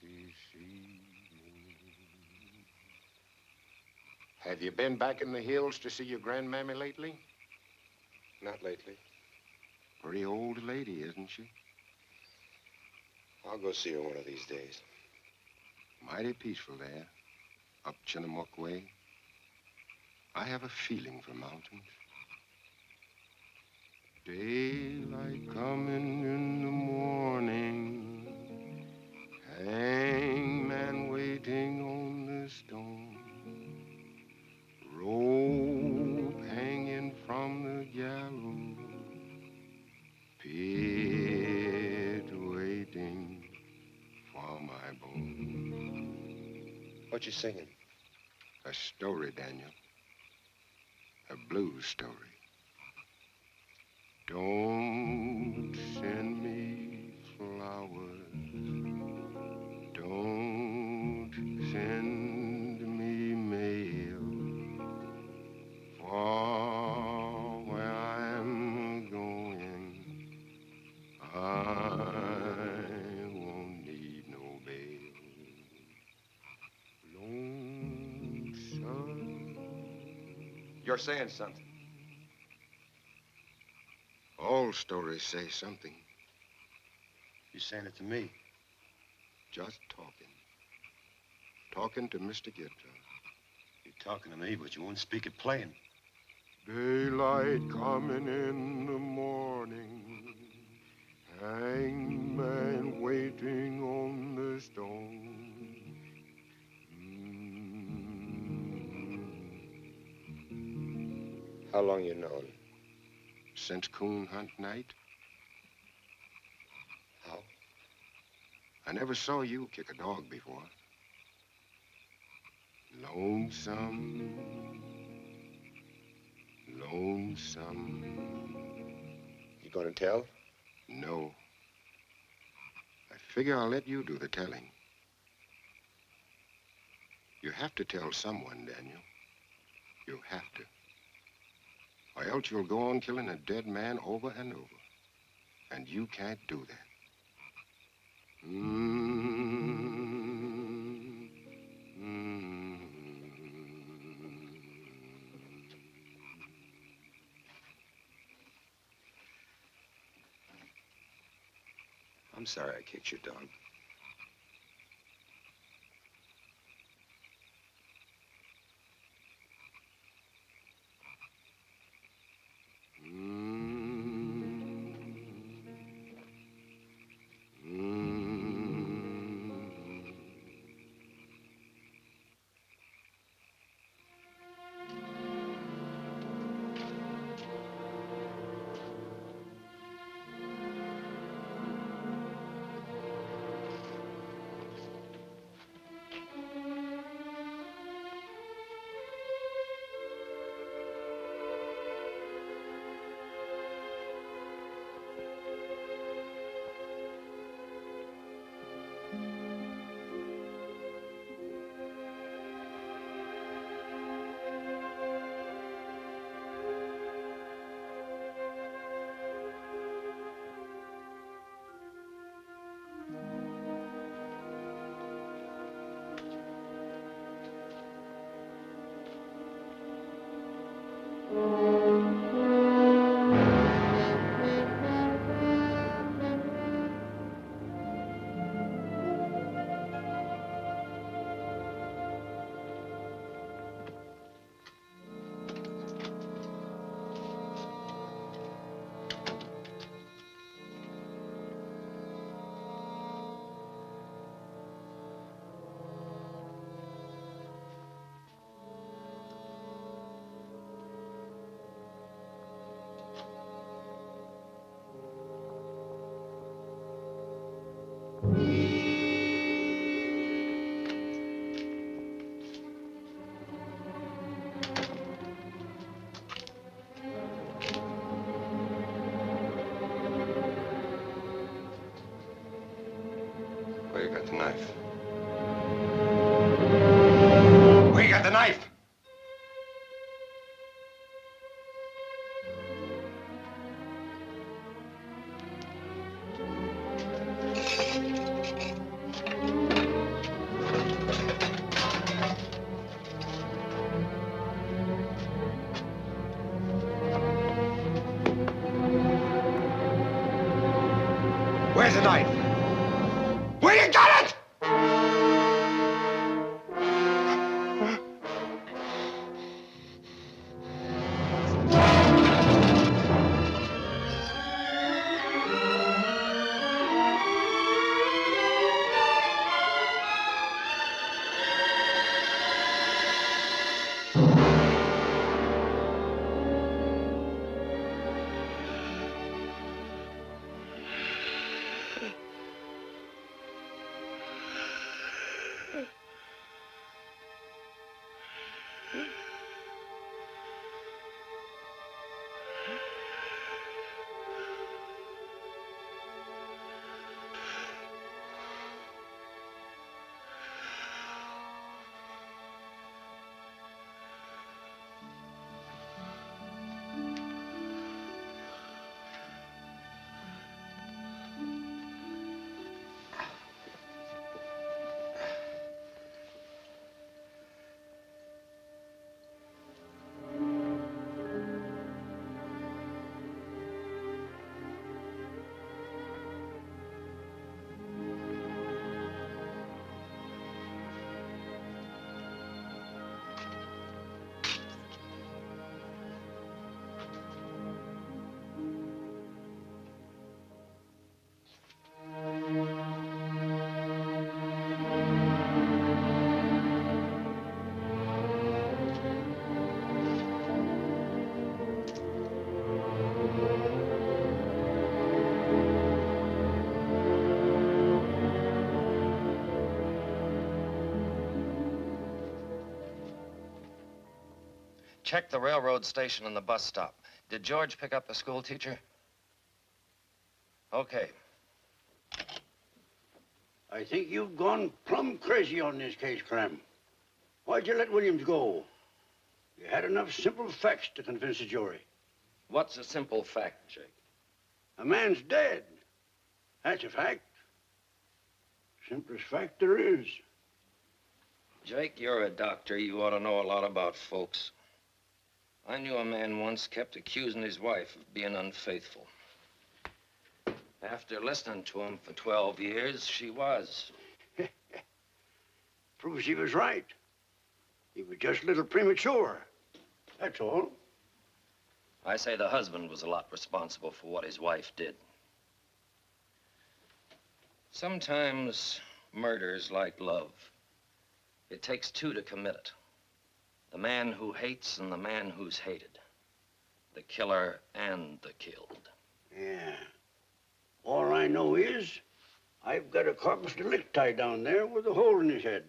deceive me. Have you been back in the hills to see your grandmammy lately? Not lately. Pretty old lady, isn't she? I'll go see her one of these days. Mighty peaceful there, up Chinook way. I have a feeling for mountains. Daylight coming in the morning, hangman waiting on the stone, rope hanging from the gallows, pit waiting for my bone. What you singing? A story, Daniel. A blues story. Don't send me flowers. Don't send me mail. For where I'm going, I won't need no bail. Lonesome. You're saying something. All stories say something. You saying it to me? Just talking. Talking to Mr. Guitar. You're talking to me, but you won't speak it plain. Daylight coming in the morning, hangman waiting on the stone. How long you known? since coon hunt night? How? I never saw you kick a dog before. Lonesome, lonesome. You gonna tell? No. I figure I'll let you do the telling. You have to tell someone, Daniel. You have to. Or else you'll go on killing a dead man over and over. And you can't do that. I'm sorry I kicked your dog. Where you got the knife? Where you got the knife? Where's the knife? Where you got it? checked the railroad station and the bus stop. Did George pick up the school teacher? Okay. I think you've gone plumb crazy on this case, Clem. Why'd you let Williams go? You had enough simple facts to convince a jury. What's a simple fact, Jake? A man's dead. That's a fact. Simplest fact there is. Jake, you're a doctor. You ought to know a lot about folks. I knew a man once kept accusing his wife of being unfaithful. After listening to him for 12 years, she was. Proves he was right. He was just a little premature. That's all. I say the husband was a lot responsible for what his wife did. Sometimes murder's like love. It takes two to commit it. The man who hates and the man who's hated. The killer and the killed. Yeah. All I know is I've got a corpus delicti down there with a hole in his head.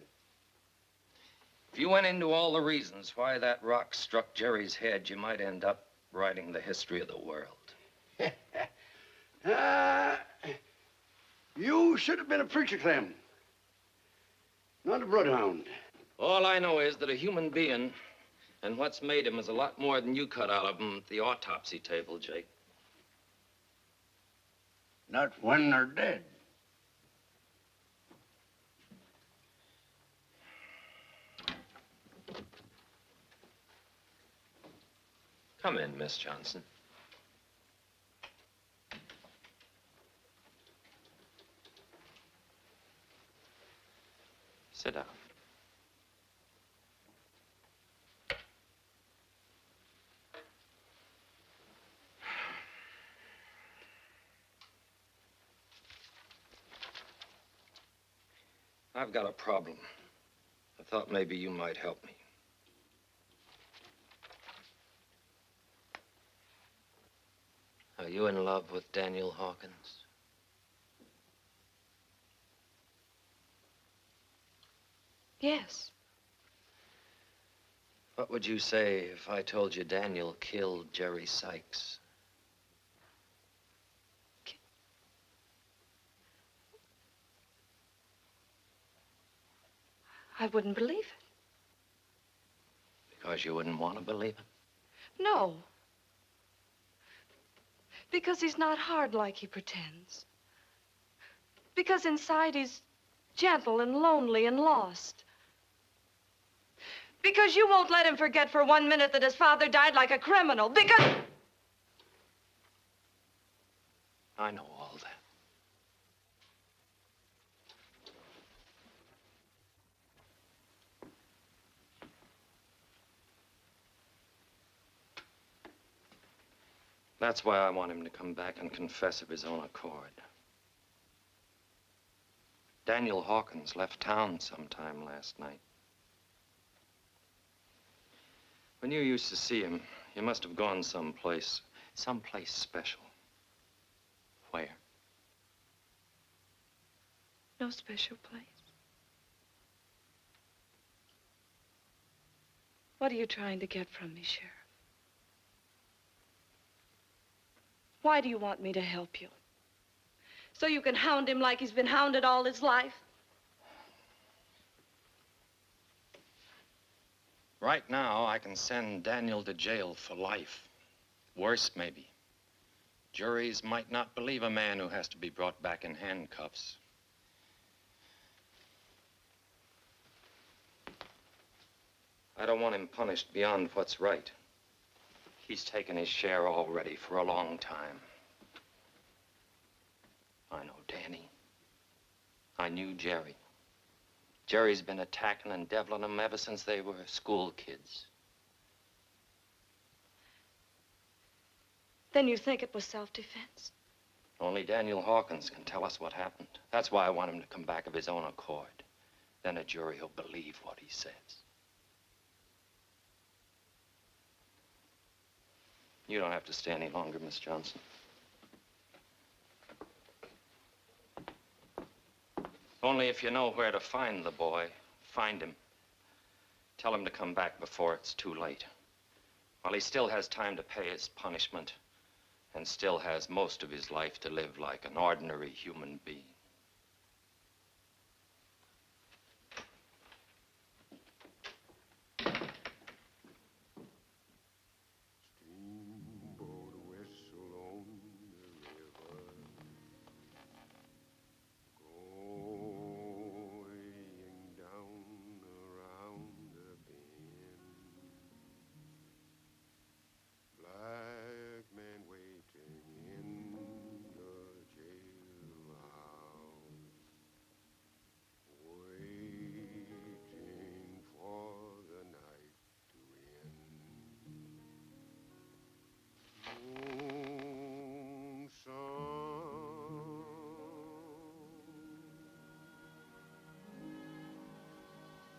If you went into all the reasons why that rock struck Jerry's head, you might end up writing the history of the world. You should have been a preacher, Clem. Not a bloodhound. All I know is that a human being and what's made him is a lot more than you cut out of him at the autopsy table, Jake. Not when they're dead. Come in, Miss Johnson. Sit down. I've got a problem. I thought maybe you might help me. Are you in love with Daniel Hawkins? Yes. What would you say if I told you Daniel killed Jerry Sykes? I wouldn't believe it. Because you wouldn't want to believe it? No. Because he's not hard like he pretends. Because inside he's gentle and lonely and lost. Because you won't let him forget for 1 minute that his father died like a criminal. Because... I know all that. That's why I want him to come back and confess of his own accord. Daniel Hawkins left town sometime last night. When you used to see him, you must have gone someplace special. Where? No special place. What are you trying to get from me, Sheriff? Why do you want me to help you? So you can hound him like he's been hounded all his life? Right now, I can send Daniel to jail for life. Worse, maybe. Juries might not believe a man who has to be brought back in handcuffs. I don't want him punished beyond what's right. He's taken his share already for a long time. I know Danny. I knew Jerry. Jerry's been attacking and deviling them ever since they were school kids. Then you think it was self-defense? Only Daniel Hawkins can tell us what happened. That's why I want him to come back of his own accord. Then a jury will believe what he says. You don't have to stay any longer, Miss Johnson. Only if you know where to find the boy, find him. Tell him to come back before it's too late. while he still has time to pay his punishment and still has most of his life to live like an ordinary human being.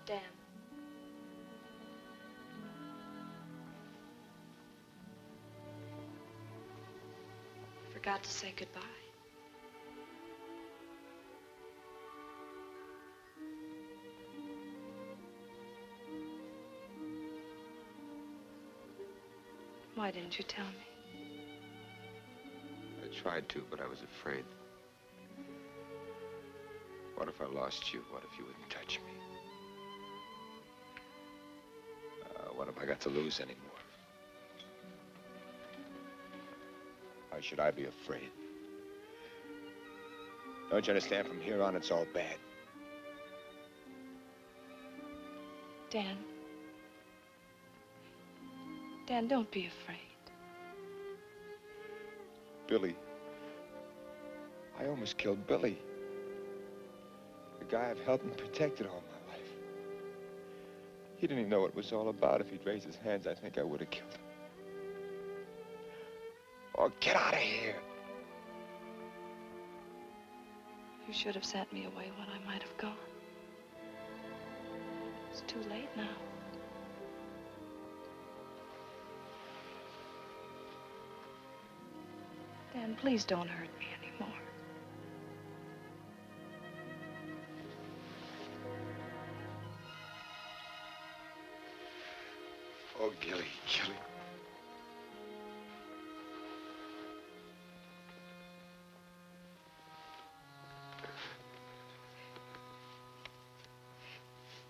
Dan. I forgot to say goodbye. Why didn't you tell me? I tried to, but I was afraid. What if I lost you? What if you wouldn't touch me? What have I got to lose anymore? Why should I be afraid? Don't you understand? From here on, it's all bad. Dan. Dan, don't be afraid. Billy. I almost killed Billy. The guy I've helped and protected all my life. He didn't even know what it was all about. If he'd raised his hands, I think I would have killed him. Oh, get out of here. You should have sent me away when I might have gone. It's too late now. Dan, please don't hurt me anymore. Oh, Gilly, Gilly.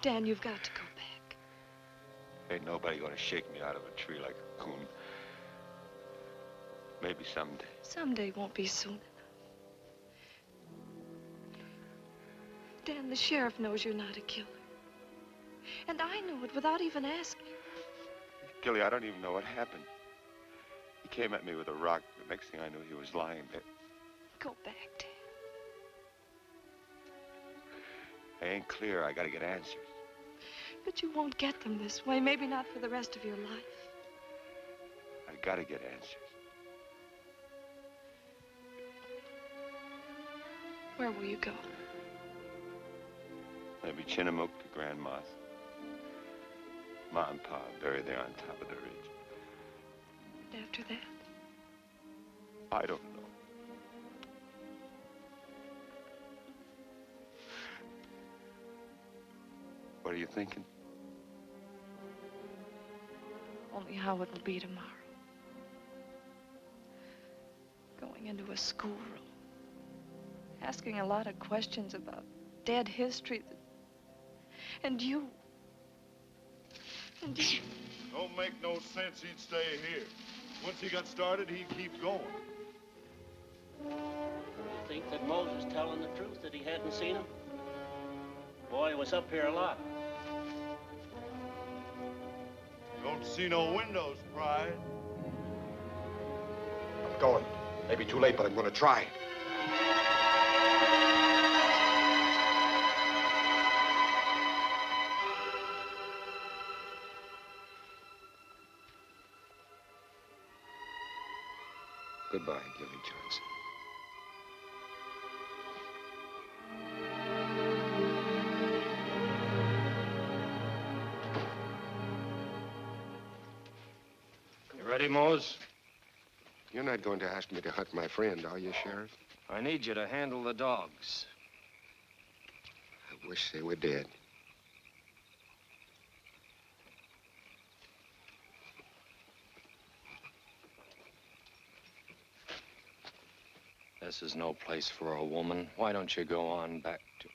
Dan, you've got to go back. Ain't nobody gonna shake me out of a tree like a coon. Maybe someday. Someday won't be soon enough. Dan, the sheriff knows you're not a killer. And I know it without even asking. Gilly, I don't even know what happened. He came at me with a rock. The next thing I knew, he was lying there. Go back, Dan. I ain't clear. I gotta get answers. But you won't get them this way. Maybe not for the rest of your life. I gotta get answers. Where will you go? Maybe Chinook to Grandma's. Ma and Pa buried there on top of the ridge. And after that? I don't know. What are you thinking? Only how it will be tomorrow. Going into a schoolroom. Asking a lot of questions about dead history. And you. And you. Don't make no sense he'd stay here. Once he got started, he'd keep going. You think that Moses telling the truth, that he hadn't seen him? Boy, he was up here a lot. Don't see no windows, Pride. I'm going. Maybe too late, but I'm gonna try. Goodbye, Gilly Johnson. You ready, Mose? You're not going to ask me to hunt my friend, are you, Sheriff? I need you to handle the dogs. I wish they were dead. This is no place for a woman. Why don't you go on back to...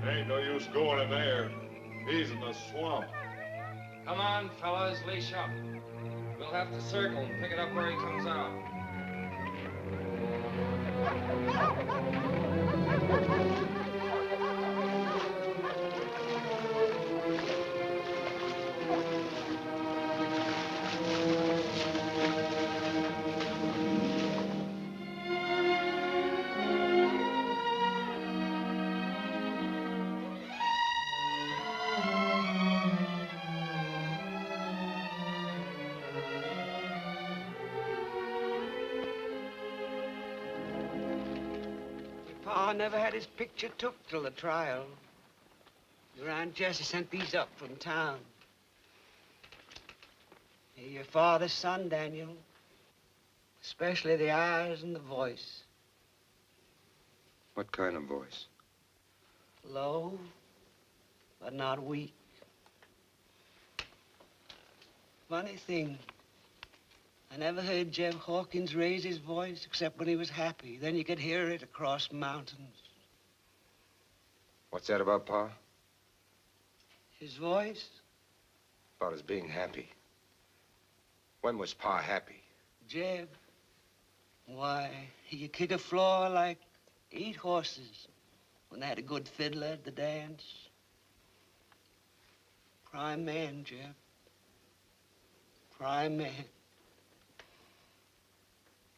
Ain't no use going in there. He's in the swamp. Come on, fellas, leash up. We'll have to circle and pick it up where he comes out. Pa never had his picture took till the trial. Your Aunt Jessie sent these up from town. You're your father's son, Daniel. Especially the eyes and the voice. What kind of voice? Low, but not weak. Funny thing. I never heard Jeb Hawkins raise his voice except when he was happy. Then you could hear it across mountains. What's that about, Pa? His voice? About his being happy. When was Pa happy? Jeb. Why, he could kick a floor like 8 horses when they had a good fiddler at the dance. Prime man, Jeb. Prime man.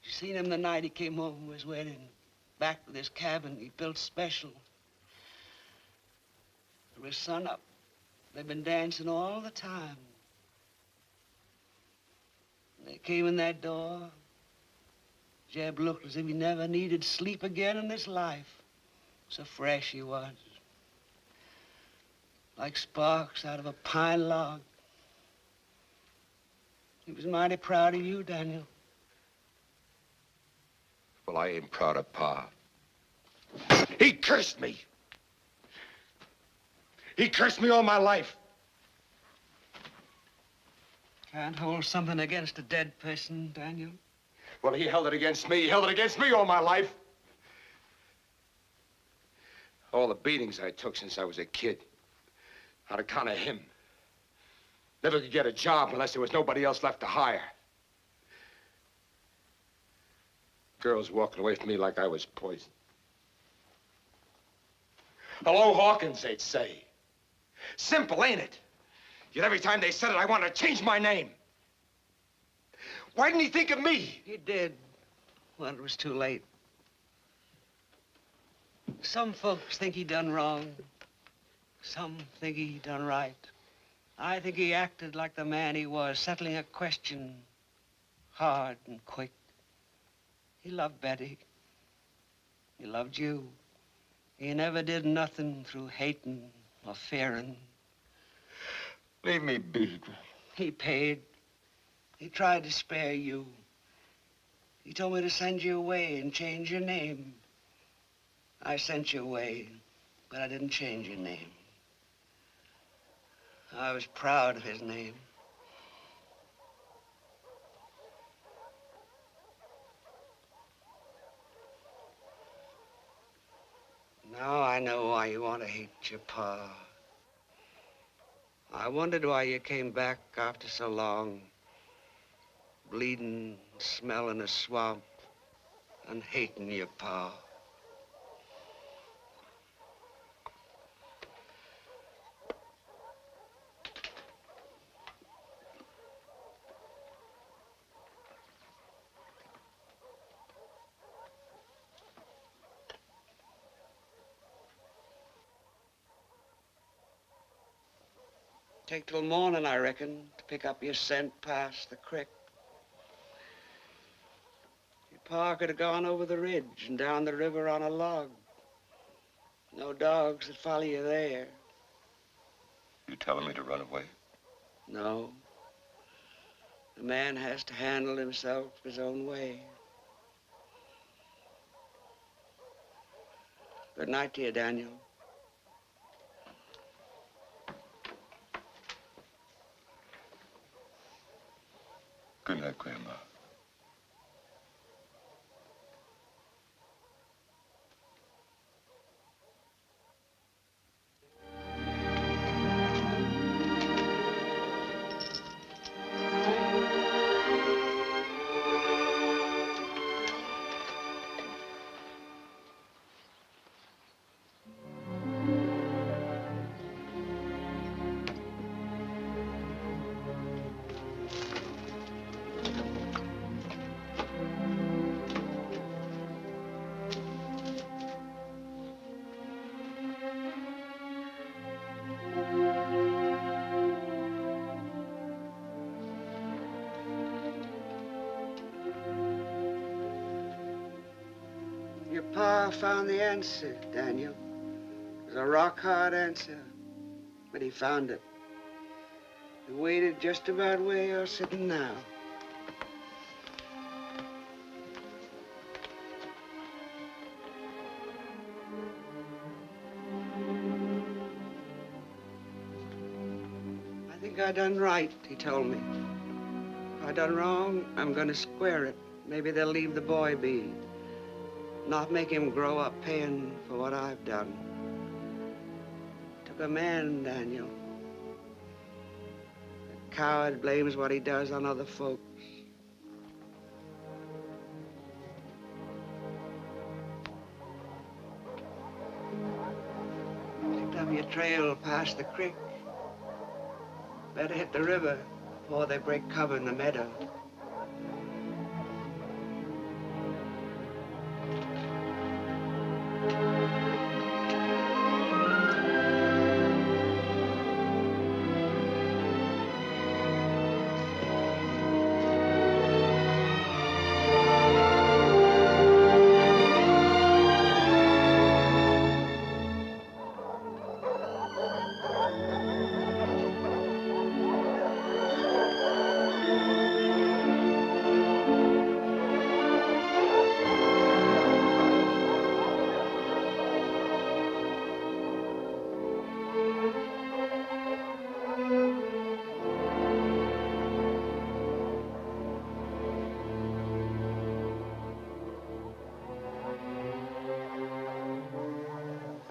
You seen him the night he came home from his wedding. Back to this cabin he built special. There was sun up. They've been dancing all the time. When they came in that door, Jeb looked as if he never needed sleep again in this life. So fresh he was. Like sparks out of a pine log. He was mighty proud of you, Daniel. Well, I ain't proud of Pa. He cursed me. He cursed me all my life. Can't hold something against a dead person, Daniel. Well, he held it against me. He held it against me all my life. All the beatings I took since I was a kid. On account of him. Never could get a job unless there was nobody else left to hire. Girls walking away from me like I was poison. Hello, Hawkins, they'd say. Simple, ain't it? Yet every time they said it, I wanted to change my name. Why didn't he think of me? He did, when it was too late. Some folks think he done wrong. Some think he done right. I think he acted like the man he was, settling a question hard and quick. He loved Betty. He loved you. He never did nothing through hating or fearing. Leave me be. He paid. He tried to spare you. He told me to send you away and change your name. I sent you away, but I didn't change your name. I was proud of his name. about you, Pa. I wondered why you came back after so long, bleeding, smelling a swamp, and hating you, Pa. Take till morning, I reckon, to pick up your scent past the creek. Your pa could have gone over the ridge and down the river on a log. No dogs that follow you there. You telling me to run away? No. A man has to handle himself his own way. Good night to you, Daniel. Good night, Grandma. Your pa found the answer, Daniel. It was a rock-hard answer, but he found it. He waited just about where you're sitting now. I think I done right, he told me. If I done wrong, I'm gonna square it. Maybe they'll leave the boy be. Not make him grow up paying for what I've done. Took a man, Daniel. A coward blames what he does on other folks. Picked up your trail past the creek. Better hit the river before they break cover in the meadow.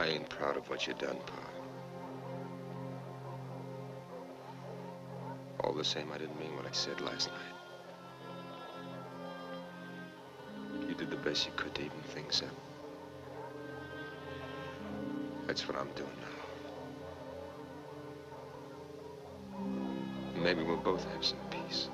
I ain't proud of what you done, Pa. All the same, I didn't mean what I said last night. You did the best you could to even things up. That's what I'm doing now. Maybe we'll both have some peace.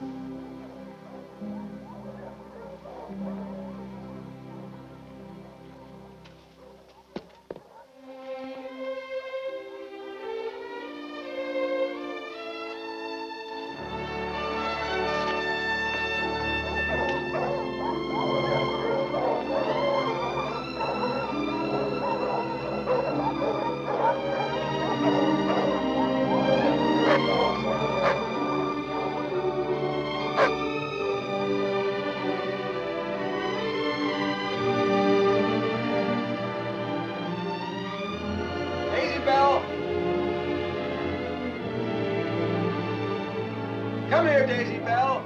Come here, Daisy Bell.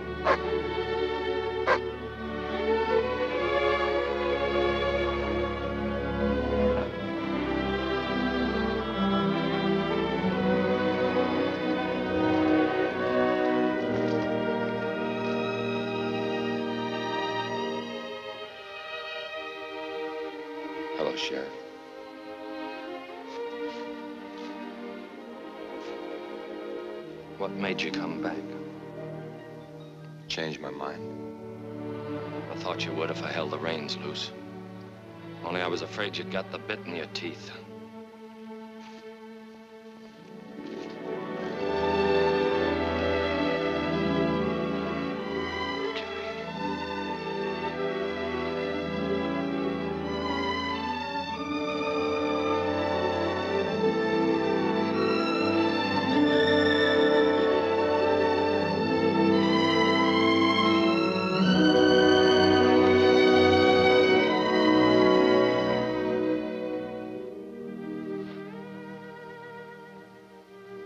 Sheriff. What made you come back? Changed my mind. I thought you would if I held the reins loose. Only I was afraid you'd got the bit in your teeth.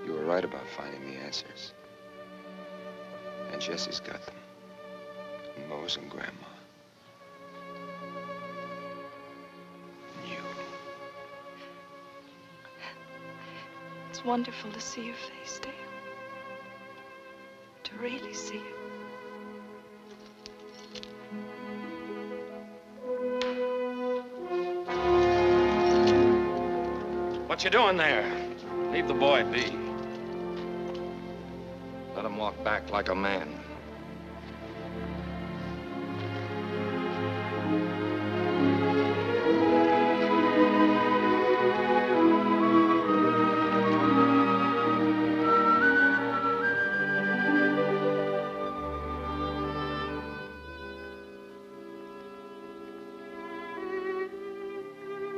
You were right about finding the answers. And Jesse's got them. And Mose and Grandma. And you. It's wonderful to see your face, Dale. To really see it. What you doing there? Leave the boy be. Let him walk back like a man.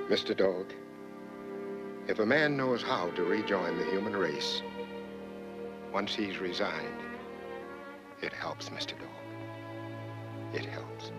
Mr. Dog, if a man knows how to rejoin the human race, once he's resigned, it helps, Mr. Dog. It helps.